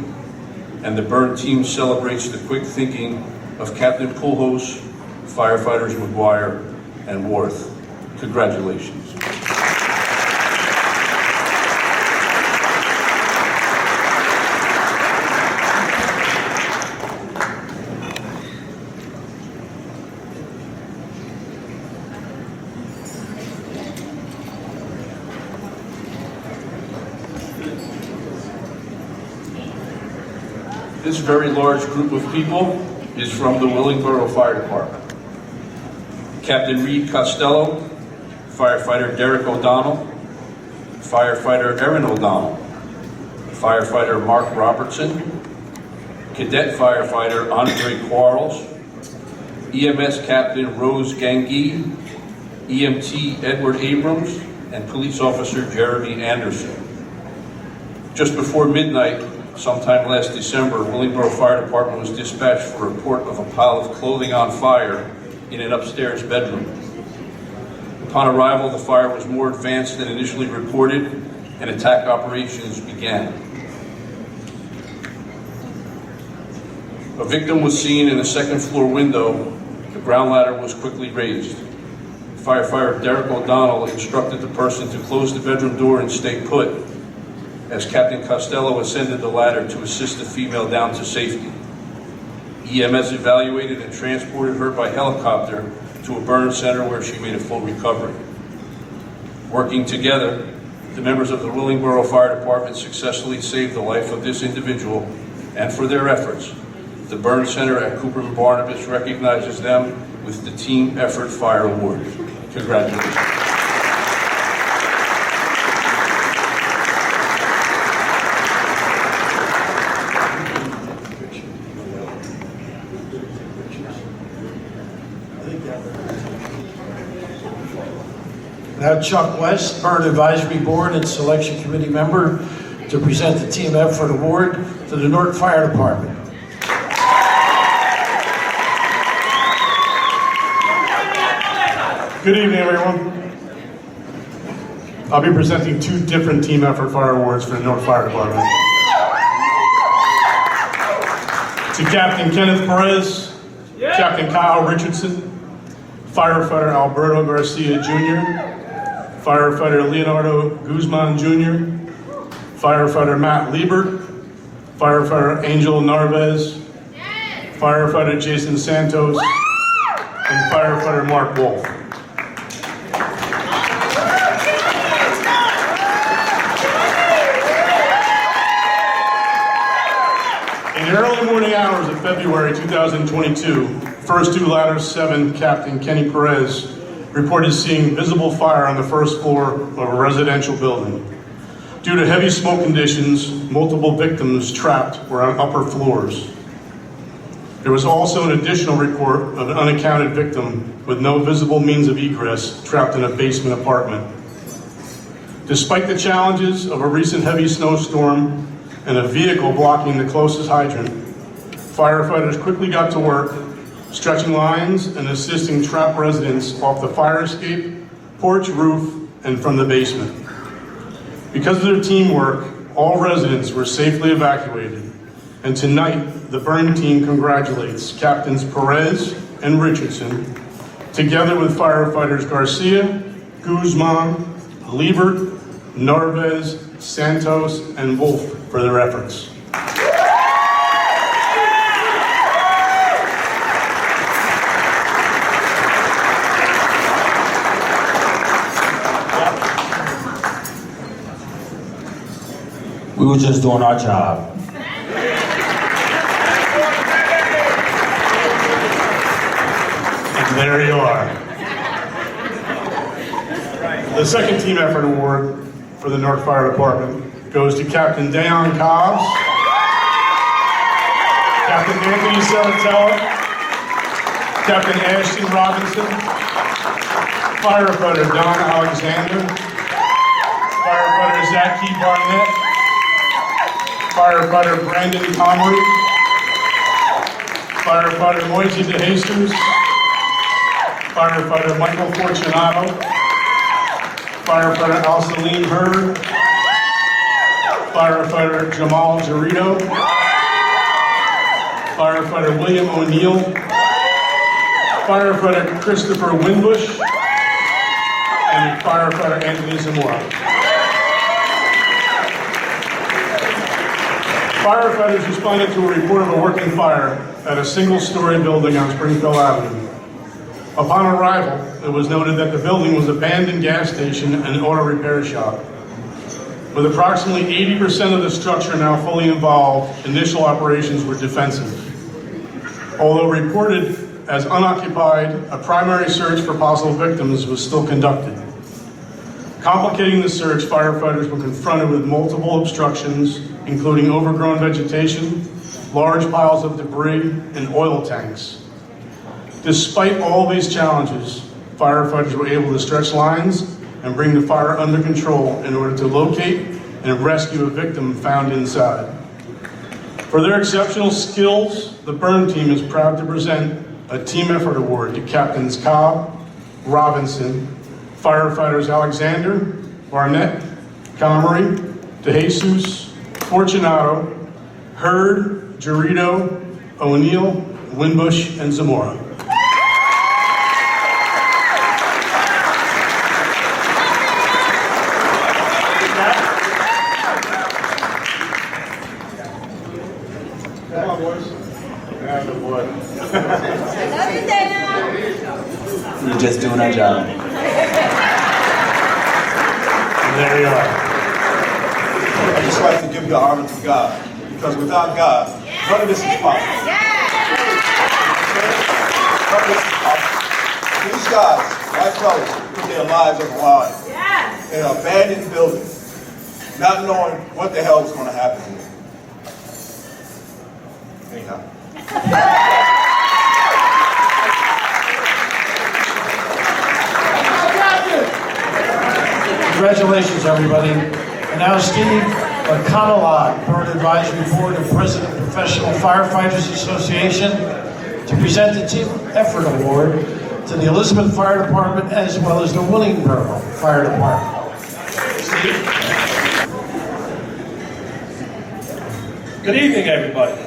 Speaker 20: and the burn team celebrates the quick thinking of Captain Pujos, firefighters McGuire and Worth. Congratulations. This very large group of people is from the Willingboro Fire Department. Captain Reed Costello, firefighter Derek O'Donnell, firefighter Erin O'Donnell, firefighter Mark Robertson, cadet firefighter Andre Quarles, EMS Captain Rose Gangi, EMT Edward Abrams, and police officer Jeremy Anderson. Just before midnight, sometime last December, Willingboro Fire Department was dispatched for a report of a pile of clothing on fire in an upstairs bedroom. Upon arrival, the fire was more advanced than initially reported, and attack operations began. A victim was seen in the second floor window. The ground ladder was quickly raised. Firefighter Derek O'Donnell instructed the person to close the bedroom door and stay put, as Captain Costello ascended the ladder to assist the female down to safety. EMS evaluated and transported her by helicopter to a burn center where she made a full recovery. Working together, the members of the Willingboro Fire Department successfully saved the life of this individual, and for their efforts, the burn center at Cooper and Barnabas recognizes them with the Team Effort Fire Award. Congratulations.
Speaker 1: Now Chuck West, Burn Advisory Board and Selection Committee member, to present the Team Effort Award to the Newark Fire Department.
Speaker 21: Good evening, everyone. I'll be presenting 2 different Team Effort Fire Awards for the Newark Fire Department. To Captain Kenneth Perez, Captain Kyle Richardson, Firefighter Alberto Garcia Jr., Firefighter Leonardo Guzman Jr., Firefighter Matt Liebert, Firefighter Angel Narvez, Firefighter Jason Santos, and firefighter Mark Wolf. In the early morning hours of February 2022, first due ladder 7 Captain Kenny Perez reported seeing visible fire on the first floor of a residential building. Due to heavy smoke conditions, multiple victims trapped were on upper floors. There was also an additional report of an unaccounted victim with no visible means of egress trapped in a basement apartment. Despite the challenges of a recent heavy snowstorm and a vehicle blocking the closest hydrant, firefighters quickly got to work, stretching lines and assisting trapped residents off the fire escape, porch roof, and from the basement. Because of their teamwork, all residents were safely evacuated, and tonight, the burn team congratulates Captains Perez and Richardson, together with firefighters Garcia, Guzman, Liebert, Narvez, Santos, and Wolf for their efforts.
Speaker 2: We were just doing our job.
Speaker 21: And there you are. The second team effort award for the Newark Fire Department goes to Captain Dayon Cobbs, Captain Anthony Saratella, Captain Ashton Robinson, firefighter Don Alexander, firefighter Zaki Barnett, firefighter Brandon Comrie, firefighter Moisey DeJesus, firefighter Michael Fortunato, firefighter Alceline Hurd, firefighter Jamal Jarito, firefighter William O'Neill, firefighter Christopher Winbush, and firefighter Anthony Zamora. Firefighters responded to a report of a working fire at a single-story building on Springfield Avenue. Upon arrival, it was noted that the building was an abandoned gas station and auto repair shop. With approximately 80% of the structure now fully involved, initial operations were defensive. Although reported as unoccupied, a primary search for possible victims was still conducted. Complicating the search, firefighters were confronted with multiple obstructions, including overgrown vegetation, large piles of debris, and oil tanks. Despite all these challenges, firefighters were able to stretch lines and bring the fire under control in order to locate and rescue a victim found inside. For their exceptional skills, the burn team is proud to present a team effort award to Captains Cobb, Robinson, firefighters Alexander, Barnett, Comrie, DeJesus, Fortunato, Hurd, Jarito, O'Neill, Winbush, and Zamora. Come on, boys. Yeah, good boy.
Speaker 2: We're just doing our job.
Speaker 21: And there you are.
Speaker 22: I'd just like to give the honor to God, because without God, none of this is possible. None of this is possible. These guys, my fellows, put their lives on the line in an abandoned building, not knowing what the hell is going to happen here. Anyhow.
Speaker 1: Congratulations, everybody. And now Steve McConnell, Burn Advisory Board and President of Professional Firefighters Association, to present the Team Effort Award to the Elizabeth Fire Department as well as the Willingboro Fire Department. Steve?
Speaker 23: Good evening, everybody.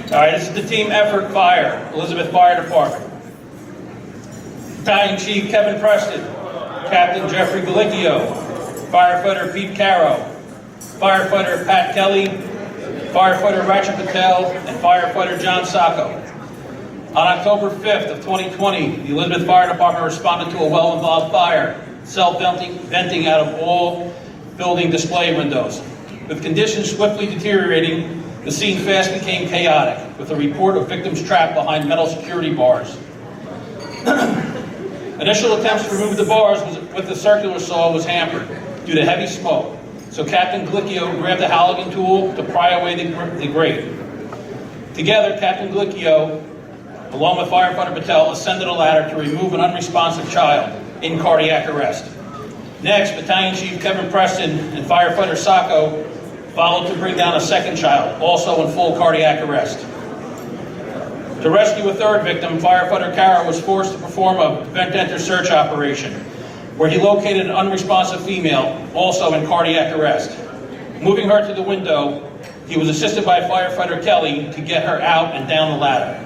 Speaker 23: All right, this is the Team Effort Fire, Elizabeth Fire Department. Battalion Chief Kevin Preston, Captain Jeffrey Galicchio, Firefighter Pete Caro, Firefighter Pat Kelly, Firefighter Racha Patel, and Firefighter John Sacco. On October 5th of 2020, the Elizabeth Fire Department responded to a well-involved fire, self-venting out of all building display windows. With conditions swiftly deteriorating, the scene fast became chaotic, with a report of victims trapped behind metal security bars. Initial attempts to remove the bars with the circular saw was hampered due to heavy smoke, so Captain Glicchio grabbed a Halligan tool to pry away the grate. Together, Captain Glicchio, along with firefighter Patel, ascended a ladder to remove an unresponsive child in cardiac arrest. Next, Battalion Chief Kevin Preston and firefighter Sacco followed to bring down a second child, also in full cardiac arrest. To rescue a third victim, firefighter Caro was forced to perform a vent-enter search operation, where he located an unresponsive female, also in cardiac arrest. Moving her to the window, he was assisted by firefighter Kelly to get her out and down the ladder.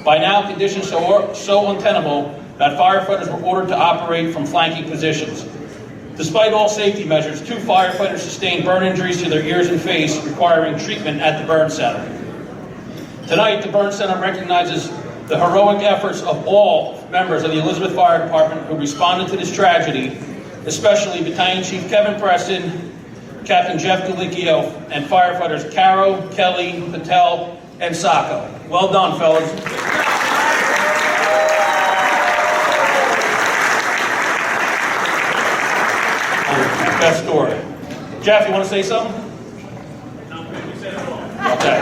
Speaker 23: By now, conditions so untenable that firefighters were ordered to operate from flanking positions. Despite all safety measures, 2 firefighters sustained burn injuries to their ears and face, requiring treatment at the burn center. Tonight, the burn center recognizes the heroic efforts of all members of the Elizabeth Fire Department who responded to this tragedy, especially Battalion Chief Kevin Preston, Captain Jeff Galicchio, and firefighters Caro, Kelly, Patel, and Sacco. Well done, fellas. Best story. Jeff, you want to say something? Okay.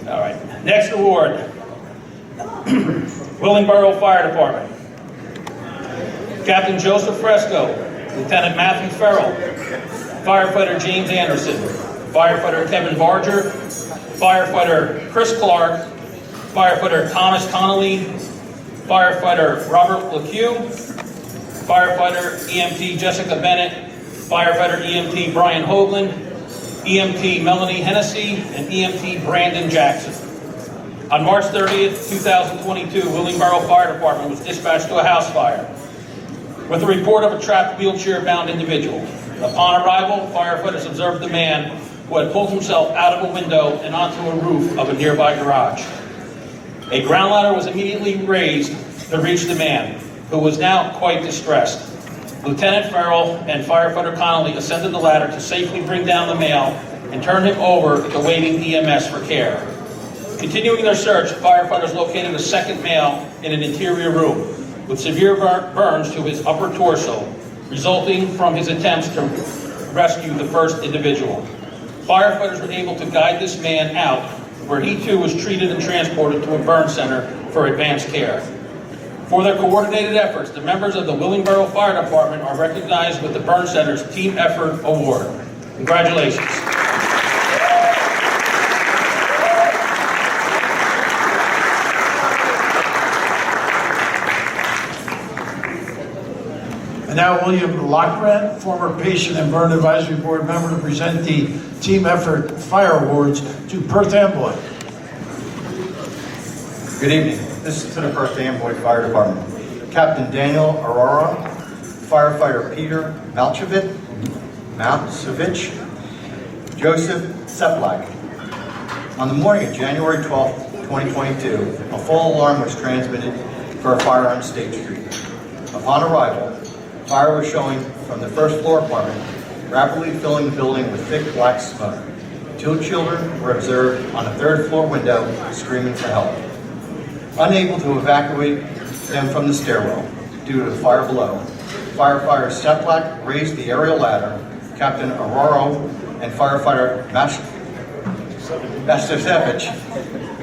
Speaker 23: All right. Next award. Willingboro Fire Department. Captain Joseph Fresco, Lieutenant Matthew Farrell, firefighter James Anderson, firefighter Kevin Barger, firefighter Chris Clark, firefighter Thomas Connolly, firefighter Robert LeCue, firefighter EMT Jessica Bennett, firefighter EMT Brian Hoagland, EMT Melanie Hennessy, and EMT Brandon Jackson. On March 30th, 2022, Willingboro Fire Department was dispatched to a house fire with a report of a trapped wheelchair-bound individual. Upon arrival, firefighters observed the man who had pulled himself out of a window and onto a roof of a nearby garage. A ground ladder was immediately raised to reach the man, who was now quite distressed. Lieutenant Farrell and firefighter Connolly ascended the ladder to safely bring down the male and turn him over to waiting EMS for care. Continuing their search, firefighters located a second male in an interior room with severe burns to his upper torso, resulting from his attempts to rescue the first individual. Firefighters were able to guide this man out, where he too was treated and transported to a burn center for advanced care. For their coordinated efforts, the members of the Willingboro Fire Department are recognized with the Burn Center's Team Effort Award. Congratulations.
Speaker 1: And now William Lockrat, former patient and Burn Advisory Board member, to present the Team Effort Fire Awards to Perth Amboy.
Speaker 3: Good evening. This is to the Perth Amboy Fire Department. Captain Daniel Aurora, firefighter Peter Malchevich, Joseph Seplak. On the morning of January 12, 2022, a false alarm was transmitted for a fire on State Street. Upon arrival, fire was showing from the first floor apartment, rapidly filling the building with thick black smoke. 2 children were observed on a 3rd floor window screaming for help. Unable to evacuate them from the stairwell due to the fire below, firefighter Seplak raised the aerial ladder. Captain Aurora and firefighter Mastovich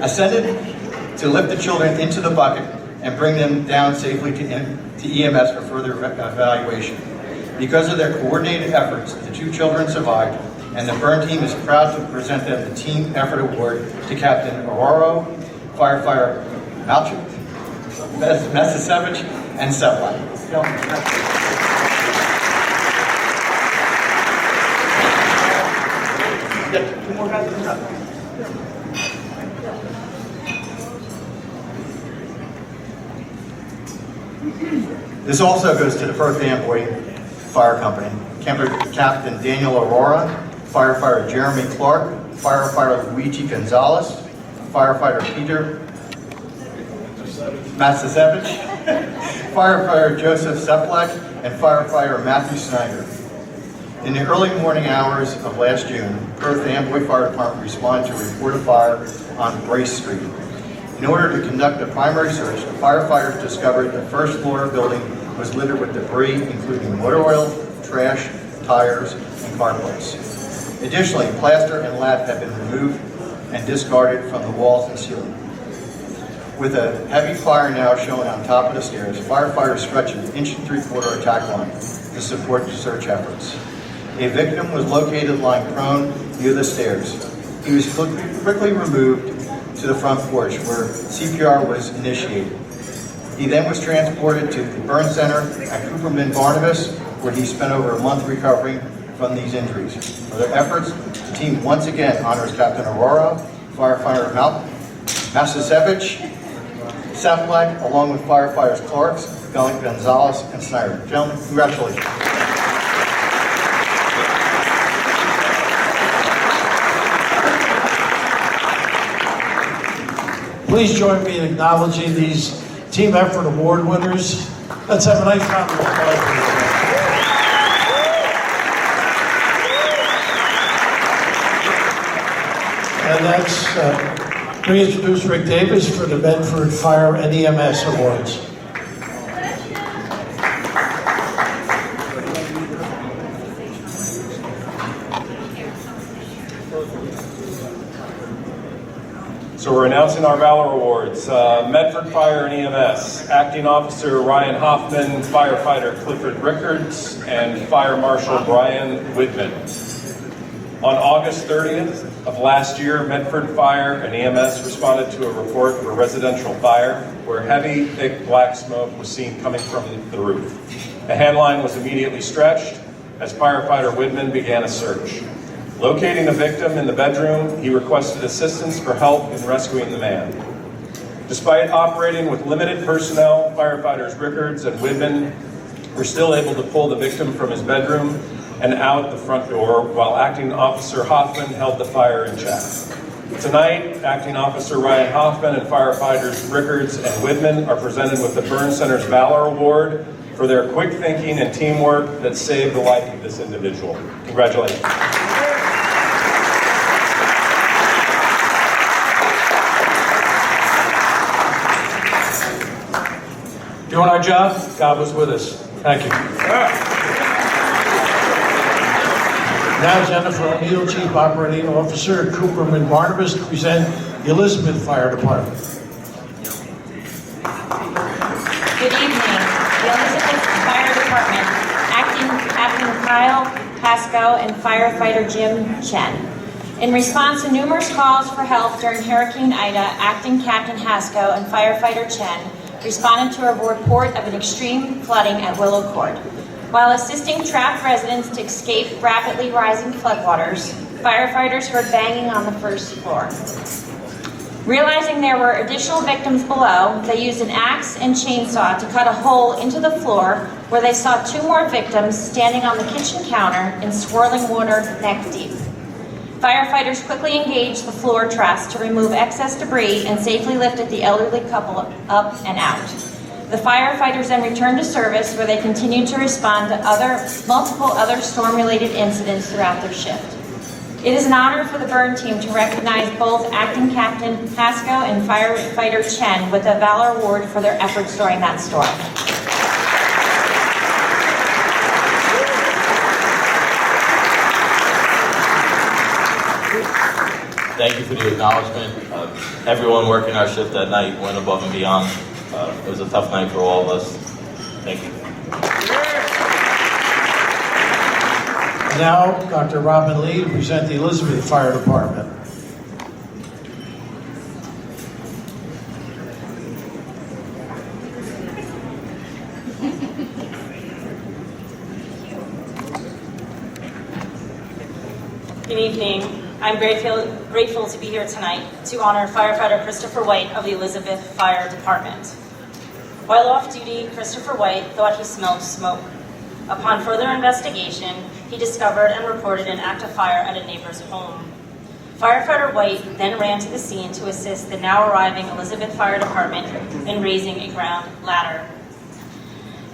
Speaker 3: ascended to lift the children into the bucket and bring them down safely to EMS for further evaluation. Because of their coordinated efforts, the 2 children survived, and the burn team is proud to present them the Team Effort Award to Captain Aurora, firefighter Mastovich, and Seplak. This also goes to the Perth Amboy Fire Company. Captain Daniel Aurora, firefighter Jeremy Clark, firefighter Luigi Gonzalez, firefighter Peter Masasevich, firefighter Joseph Seplak, and firefighter Matthew Snyder. In the early morning hours of last June, Perth Amboy Fire Department responded to a report of fire on Brace Street. In order to conduct a primary search, the firefighters discovered the first floor building was littered with debris, including motor oil, trash, tires, and car parts. Additionally, plaster and lath had been removed and discarded from the walls and ceiling. With a heavy fire now showing on top of the stairs, firefighters stretched an 1 3/4 attack line to support the search efforts. A victim was located lying prone near the stairs. He was quickly removed to the front porch where CPR was initiated. He then was transported to the burn center at Cooperman Barnabas, where he spent over a month recovering from these injuries. For their efforts, the team once again honors Captain Aurora, firefighter Masasevich, Seplak, along with firefighters Clarks, Gonzalez, and Snyder. Gentlemen, congratulations.
Speaker 1: Please join me in acknowledging these Team Effort Award winners. Let's have a nice round of applause for them. And that's, we introduce Rick Davis for the Medford Fire and EMS Awards.
Speaker 4: So we're announcing our Valor Awards. Medford Fire and EMS, Acting Officer Ryan Hoffman, Firefighter Clifford Rickards, and Fire Marshal Brian Whitman. On August 30th of last year, Medford Fire and EMS responded to a report of a residential fire where heavy, thick black smoke was seen coming from the roof. The headline was immediately stretched as firefighter Whitman began a search. Locating the victim in the bedroom, he requested assistance for help in rescuing the man. Despite operating with limited personnel, firefighters Rickards and Whitman were still able to pull the victim from his bedroom and out the front door while Acting Officer Hoffman held the fire in check. Tonight, Acting Officer Ryan Hoffman and firefighters Rickards and Whitman are presented with the Burn Center's Valor Award for their quick thinking and teamwork that saved the life of this individual. Congratulations.
Speaker 19: Doing our job, God was with us. Thank you.
Speaker 1: Now Jennifer O'Neill, Chief Operating Officer at Cooperman Barnabas, to present the Elizabeth Fire Department.
Speaker 6: Good evening. The Elizabeth Fire Department, Acting Captain Kyle Pasco and Firefighter Jim Chen. In response to numerous calls for help during Hurricane Ida, Acting Captain Pasco and Firefighter Chen responded to a report of an extreme flooding at Willow Court. While assisting trapped residents to escape rapidly rising floodwaters, firefighters heard banging on the first floor. Realizing there were additional victims below, they used an axe and chainsaw to cut a hole into the floor where they saw 2 more victims standing on the kitchen counter in swirling water neck deep. Firefighters quickly engaged the floor truss to remove excess debris and safely lifted the elderly couple up and out. The firefighters then returned to service where they continued to respond to multiple other storm-related incidents throughout their shift. It is an honor for the burn team to recognize both Acting Captain Pasco and Firefighter Chen with a Valor Award for their efforts during that storm.
Speaker 7: Thank you for the acknowledgement. Everyone working our shift that night went above and beyond. It was a tough night for all of us. Thank you.
Speaker 1: Now, Dr. Robin Lee to present the Elizabeth Fire Department.
Speaker 6: Good evening. I'm grateful to be here tonight to honor Firefighter Christopher White of the Elizabeth Fire Department. While off duty, Christopher White thought he smelled smoke. Upon further investigation, he discovered and reported an active fire at a neighbor's home. Firefighter White then ran to the scene to assist the now arriving Elizabeth Fire Department in raising a ground ladder.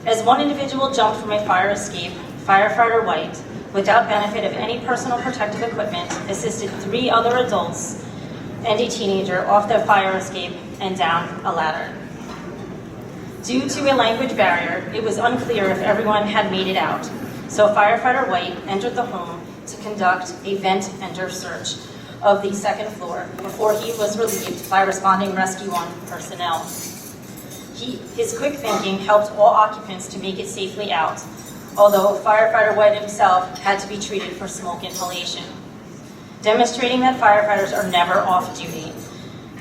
Speaker 6: As one individual jumped from a fire escape, Firefighter White, without benefit of any personal protective equipment, assisted 3 other adults and a teenager off the fire escape and down a ladder. Due to a language barrier, it was unclear if everyone had made it out, so Firefighter White entered the home to conduct a vent enter search of the 2nd floor before he was relieved by responding Rescue 1 personnel. His quick thinking helped all occupants to make it safely out, although Firefighter White himself had to be treated for smoke inhalation, demonstrating that firefighters are never off duty.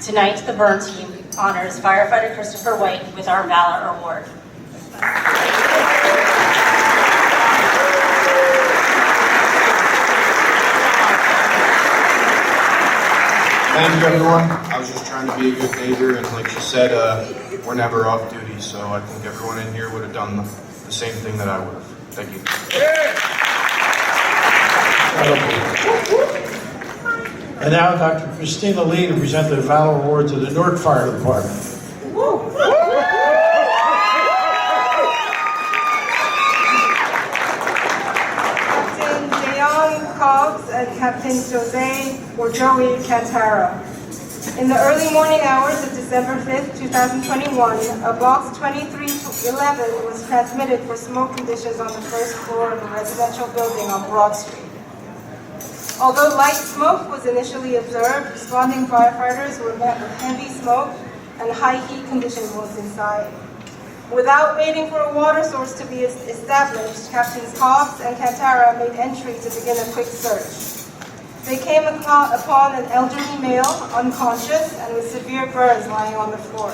Speaker 6: Tonight, the burn team honors Firefighter Christopher White with our Valor Award.
Speaker 5: Thank you, everyone. I was just trying to be a good neighbor, and like she said, we're never off duty, so I think everyone in here would have done the same thing that I would have. Thank you.
Speaker 1: And now Dr. Christina Lee to present the Valor Award to the Newark Fire Department.
Speaker 8: Captain Deon Cobbs and Captain Jose or Joey Cantara. In the early morning hours of December 5th, 2021, a box 2311 was transmitted for smoke conditions on the 1st floor of a residential building on Broad Street. Although light smoke was initially observed, responding firefighters were met with heavy smoke and high heat conditions once inside. Without waiting for a water source to be established, Captains Cobbs and Cantara made entry to begin a quick search. They came upon an elderly male, unconscious and with severe burns lying on the floor.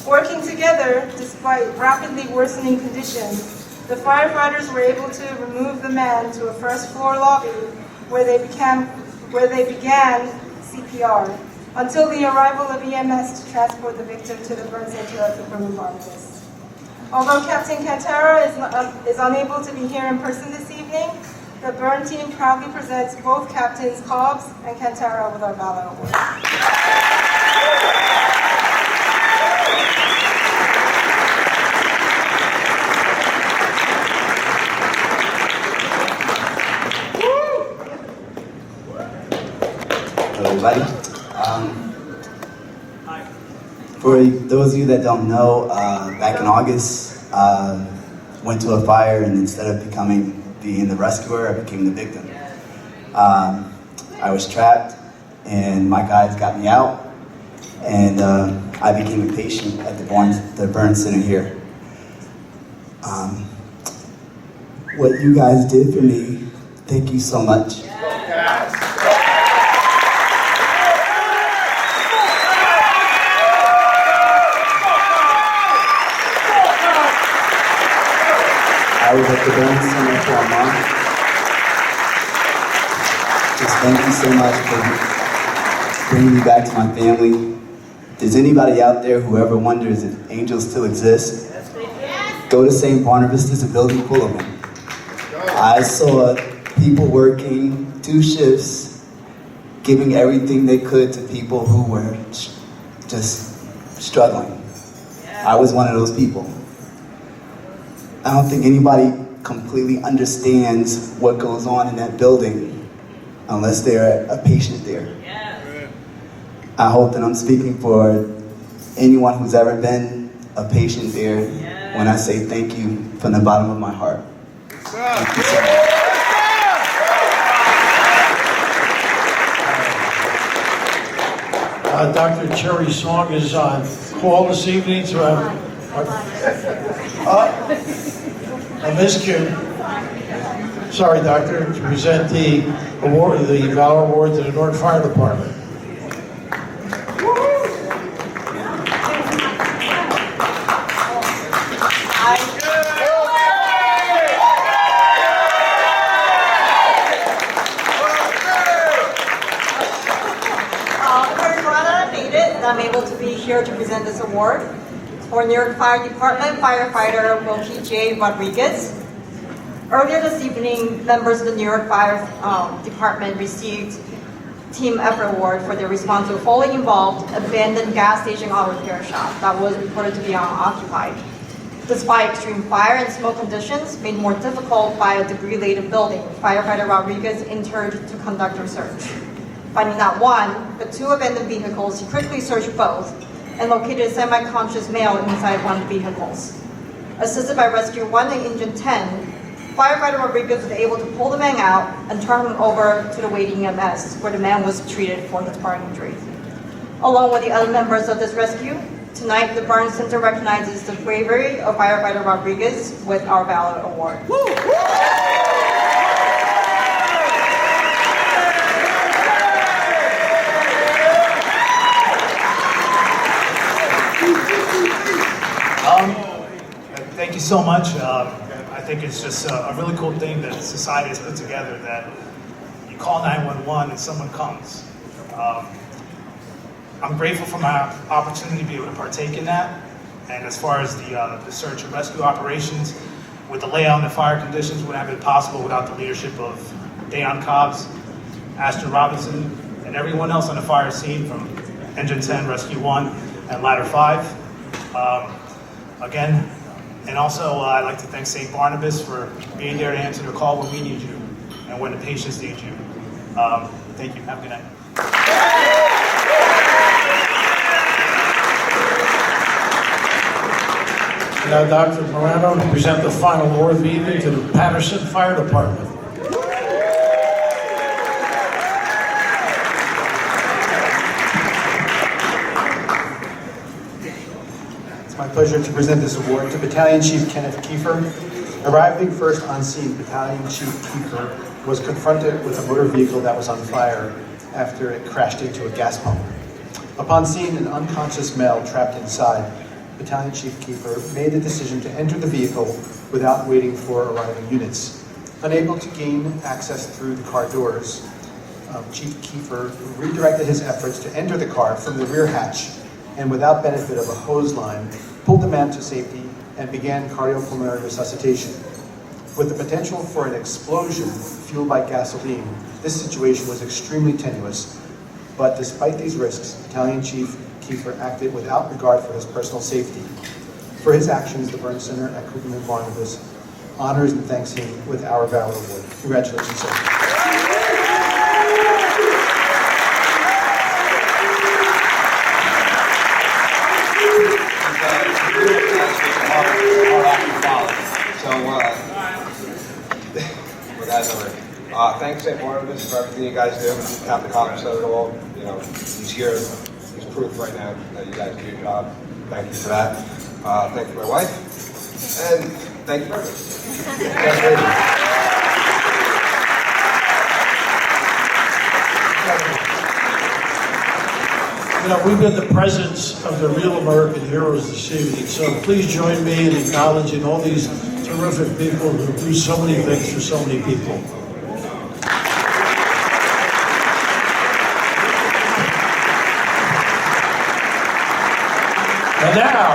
Speaker 8: Working together, despite rapidly worsening conditions, the firefighters were able to remove the man to a 1st floor lobby where they began CPR until the arrival of EMS to transport the victim to the burn center of the Barnabas. Although Captain Cantara is unable to be here in person this evening, the burn team proudly presents both Captains Cobbs and Cantara with our Valor Award.
Speaker 9: Hello, everybody. For those of you that don't know, back in August, went to a fire, and instead of being the rescuer, I became the victim. I was trapped, and my guys got me out, and I became a patient at the burn center here. What you guys did for me, thank you so much. I was at the burn center for a month. Just thank you so much for bringing me back to my family. If there's anybody out there who ever wonders if angels still exist, go to St. Barnabas, there's a building full of them. I saw people working 2 shifts, giving everything they could to people who were just struggling. I was one of those people. I don't think anybody completely understands what goes on in that building unless they're a patient there. I hope that I'm speaking for anyone who's ever been a patient there when I say thank you from the bottom of my heart. Thank you so much.
Speaker 1: Dr. Cherry Song is on call this evening to have a miscue. Sorry, Doctor, to present the award, the Valor Award to the Newark Fire Department.
Speaker 24: We're glad that I made it, and I'm able to be here to present this award for New York Fire Department firefighter Wilkie J. Rodriguez. Earlier this evening, members of the New York Fire Department received Team Effort Award for their response to a fully involved abandoned gas station auto repair shop that was reported to be unoccupied. Despite extreme fire and smoke conditions made more difficult by a debris-laden building, firefighter Rodriguez entered to conduct research. Finding not one, but two abandoned vehicles, he quickly searched both and located a semi-conscious male inside one of the vehicles. Assisted by Rescue 1 and Engine 10, firefighter Rodriguez was able to pull the man out and turn him over to the waiting EMS, where the man was treated for his burn injury. Along with the other members of this rescue, tonight the Burn Center recognizes the bravery of firefighter Rodriguez with our Valor Award.
Speaker 10: Thank you so much. I think it's just a really cool thing that society has put together, that you call 911 and someone comes. I'm grateful for my opportunity to be able to partake in that. And as far as the search and rescue operations, with the layout and the fire conditions, would have been possible without the leadership of Dayon Cobbs, Ashton Robinson, and everyone else on the fire scene from Engine 10, Rescue 1, and Ladder 5. Again, and also I'd like to thank St. Barnabas for being there to answer the call when we need you and when the patients need you. Thank you. Have a good night.
Speaker 1: Now, Dr. Morano to present the final award of the evening to the Patterson Fire Department.
Speaker 11: It's my pleasure to present this award to Battalion Chief Kenneth Kiefer. Arriving first on scene, Battalion Chief Kiefer was confronted with a motor vehicle that was on fire after it crashed into a gas pump. Upon seeing an unconscious male trapped inside, Battalion Chief Kiefer made the decision to enter the vehicle without waiting for arriving units. Unable to gain access through the car doors, Chief Kiefer redirected his efforts to enter the car from the rear hatch, and without benefit of a hose line, pulled the man to safety and began cardiopulmonary resuscitation. With the potential for an explosion fueled by gasoline, this situation was extremely tenuous. But despite these risks, Battalion Chief Kiefer acted without regard for his personal safety. For his actions, the Burn Center at Cookham and Barnabas honors and thanks him with our Valor Award. Congratulations, sir.
Speaker 12: Thanks, St. Barnabas, for everything you guys do. Captain Cobbs said it all. You know, he's here. He's proof right now that you guys do your job. Thank you for that. Thank you to my wife. And thank you for everything.
Speaker 1: You know, we've been the presence of the real American heroes this evening, so please join me in acknowledging all these terrific people who do so many things for so many people. And now,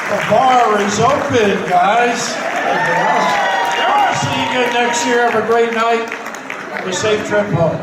Speaker 1: the bar is open, guys. I'll see you again next year. Have a great night. Have a safe trip home.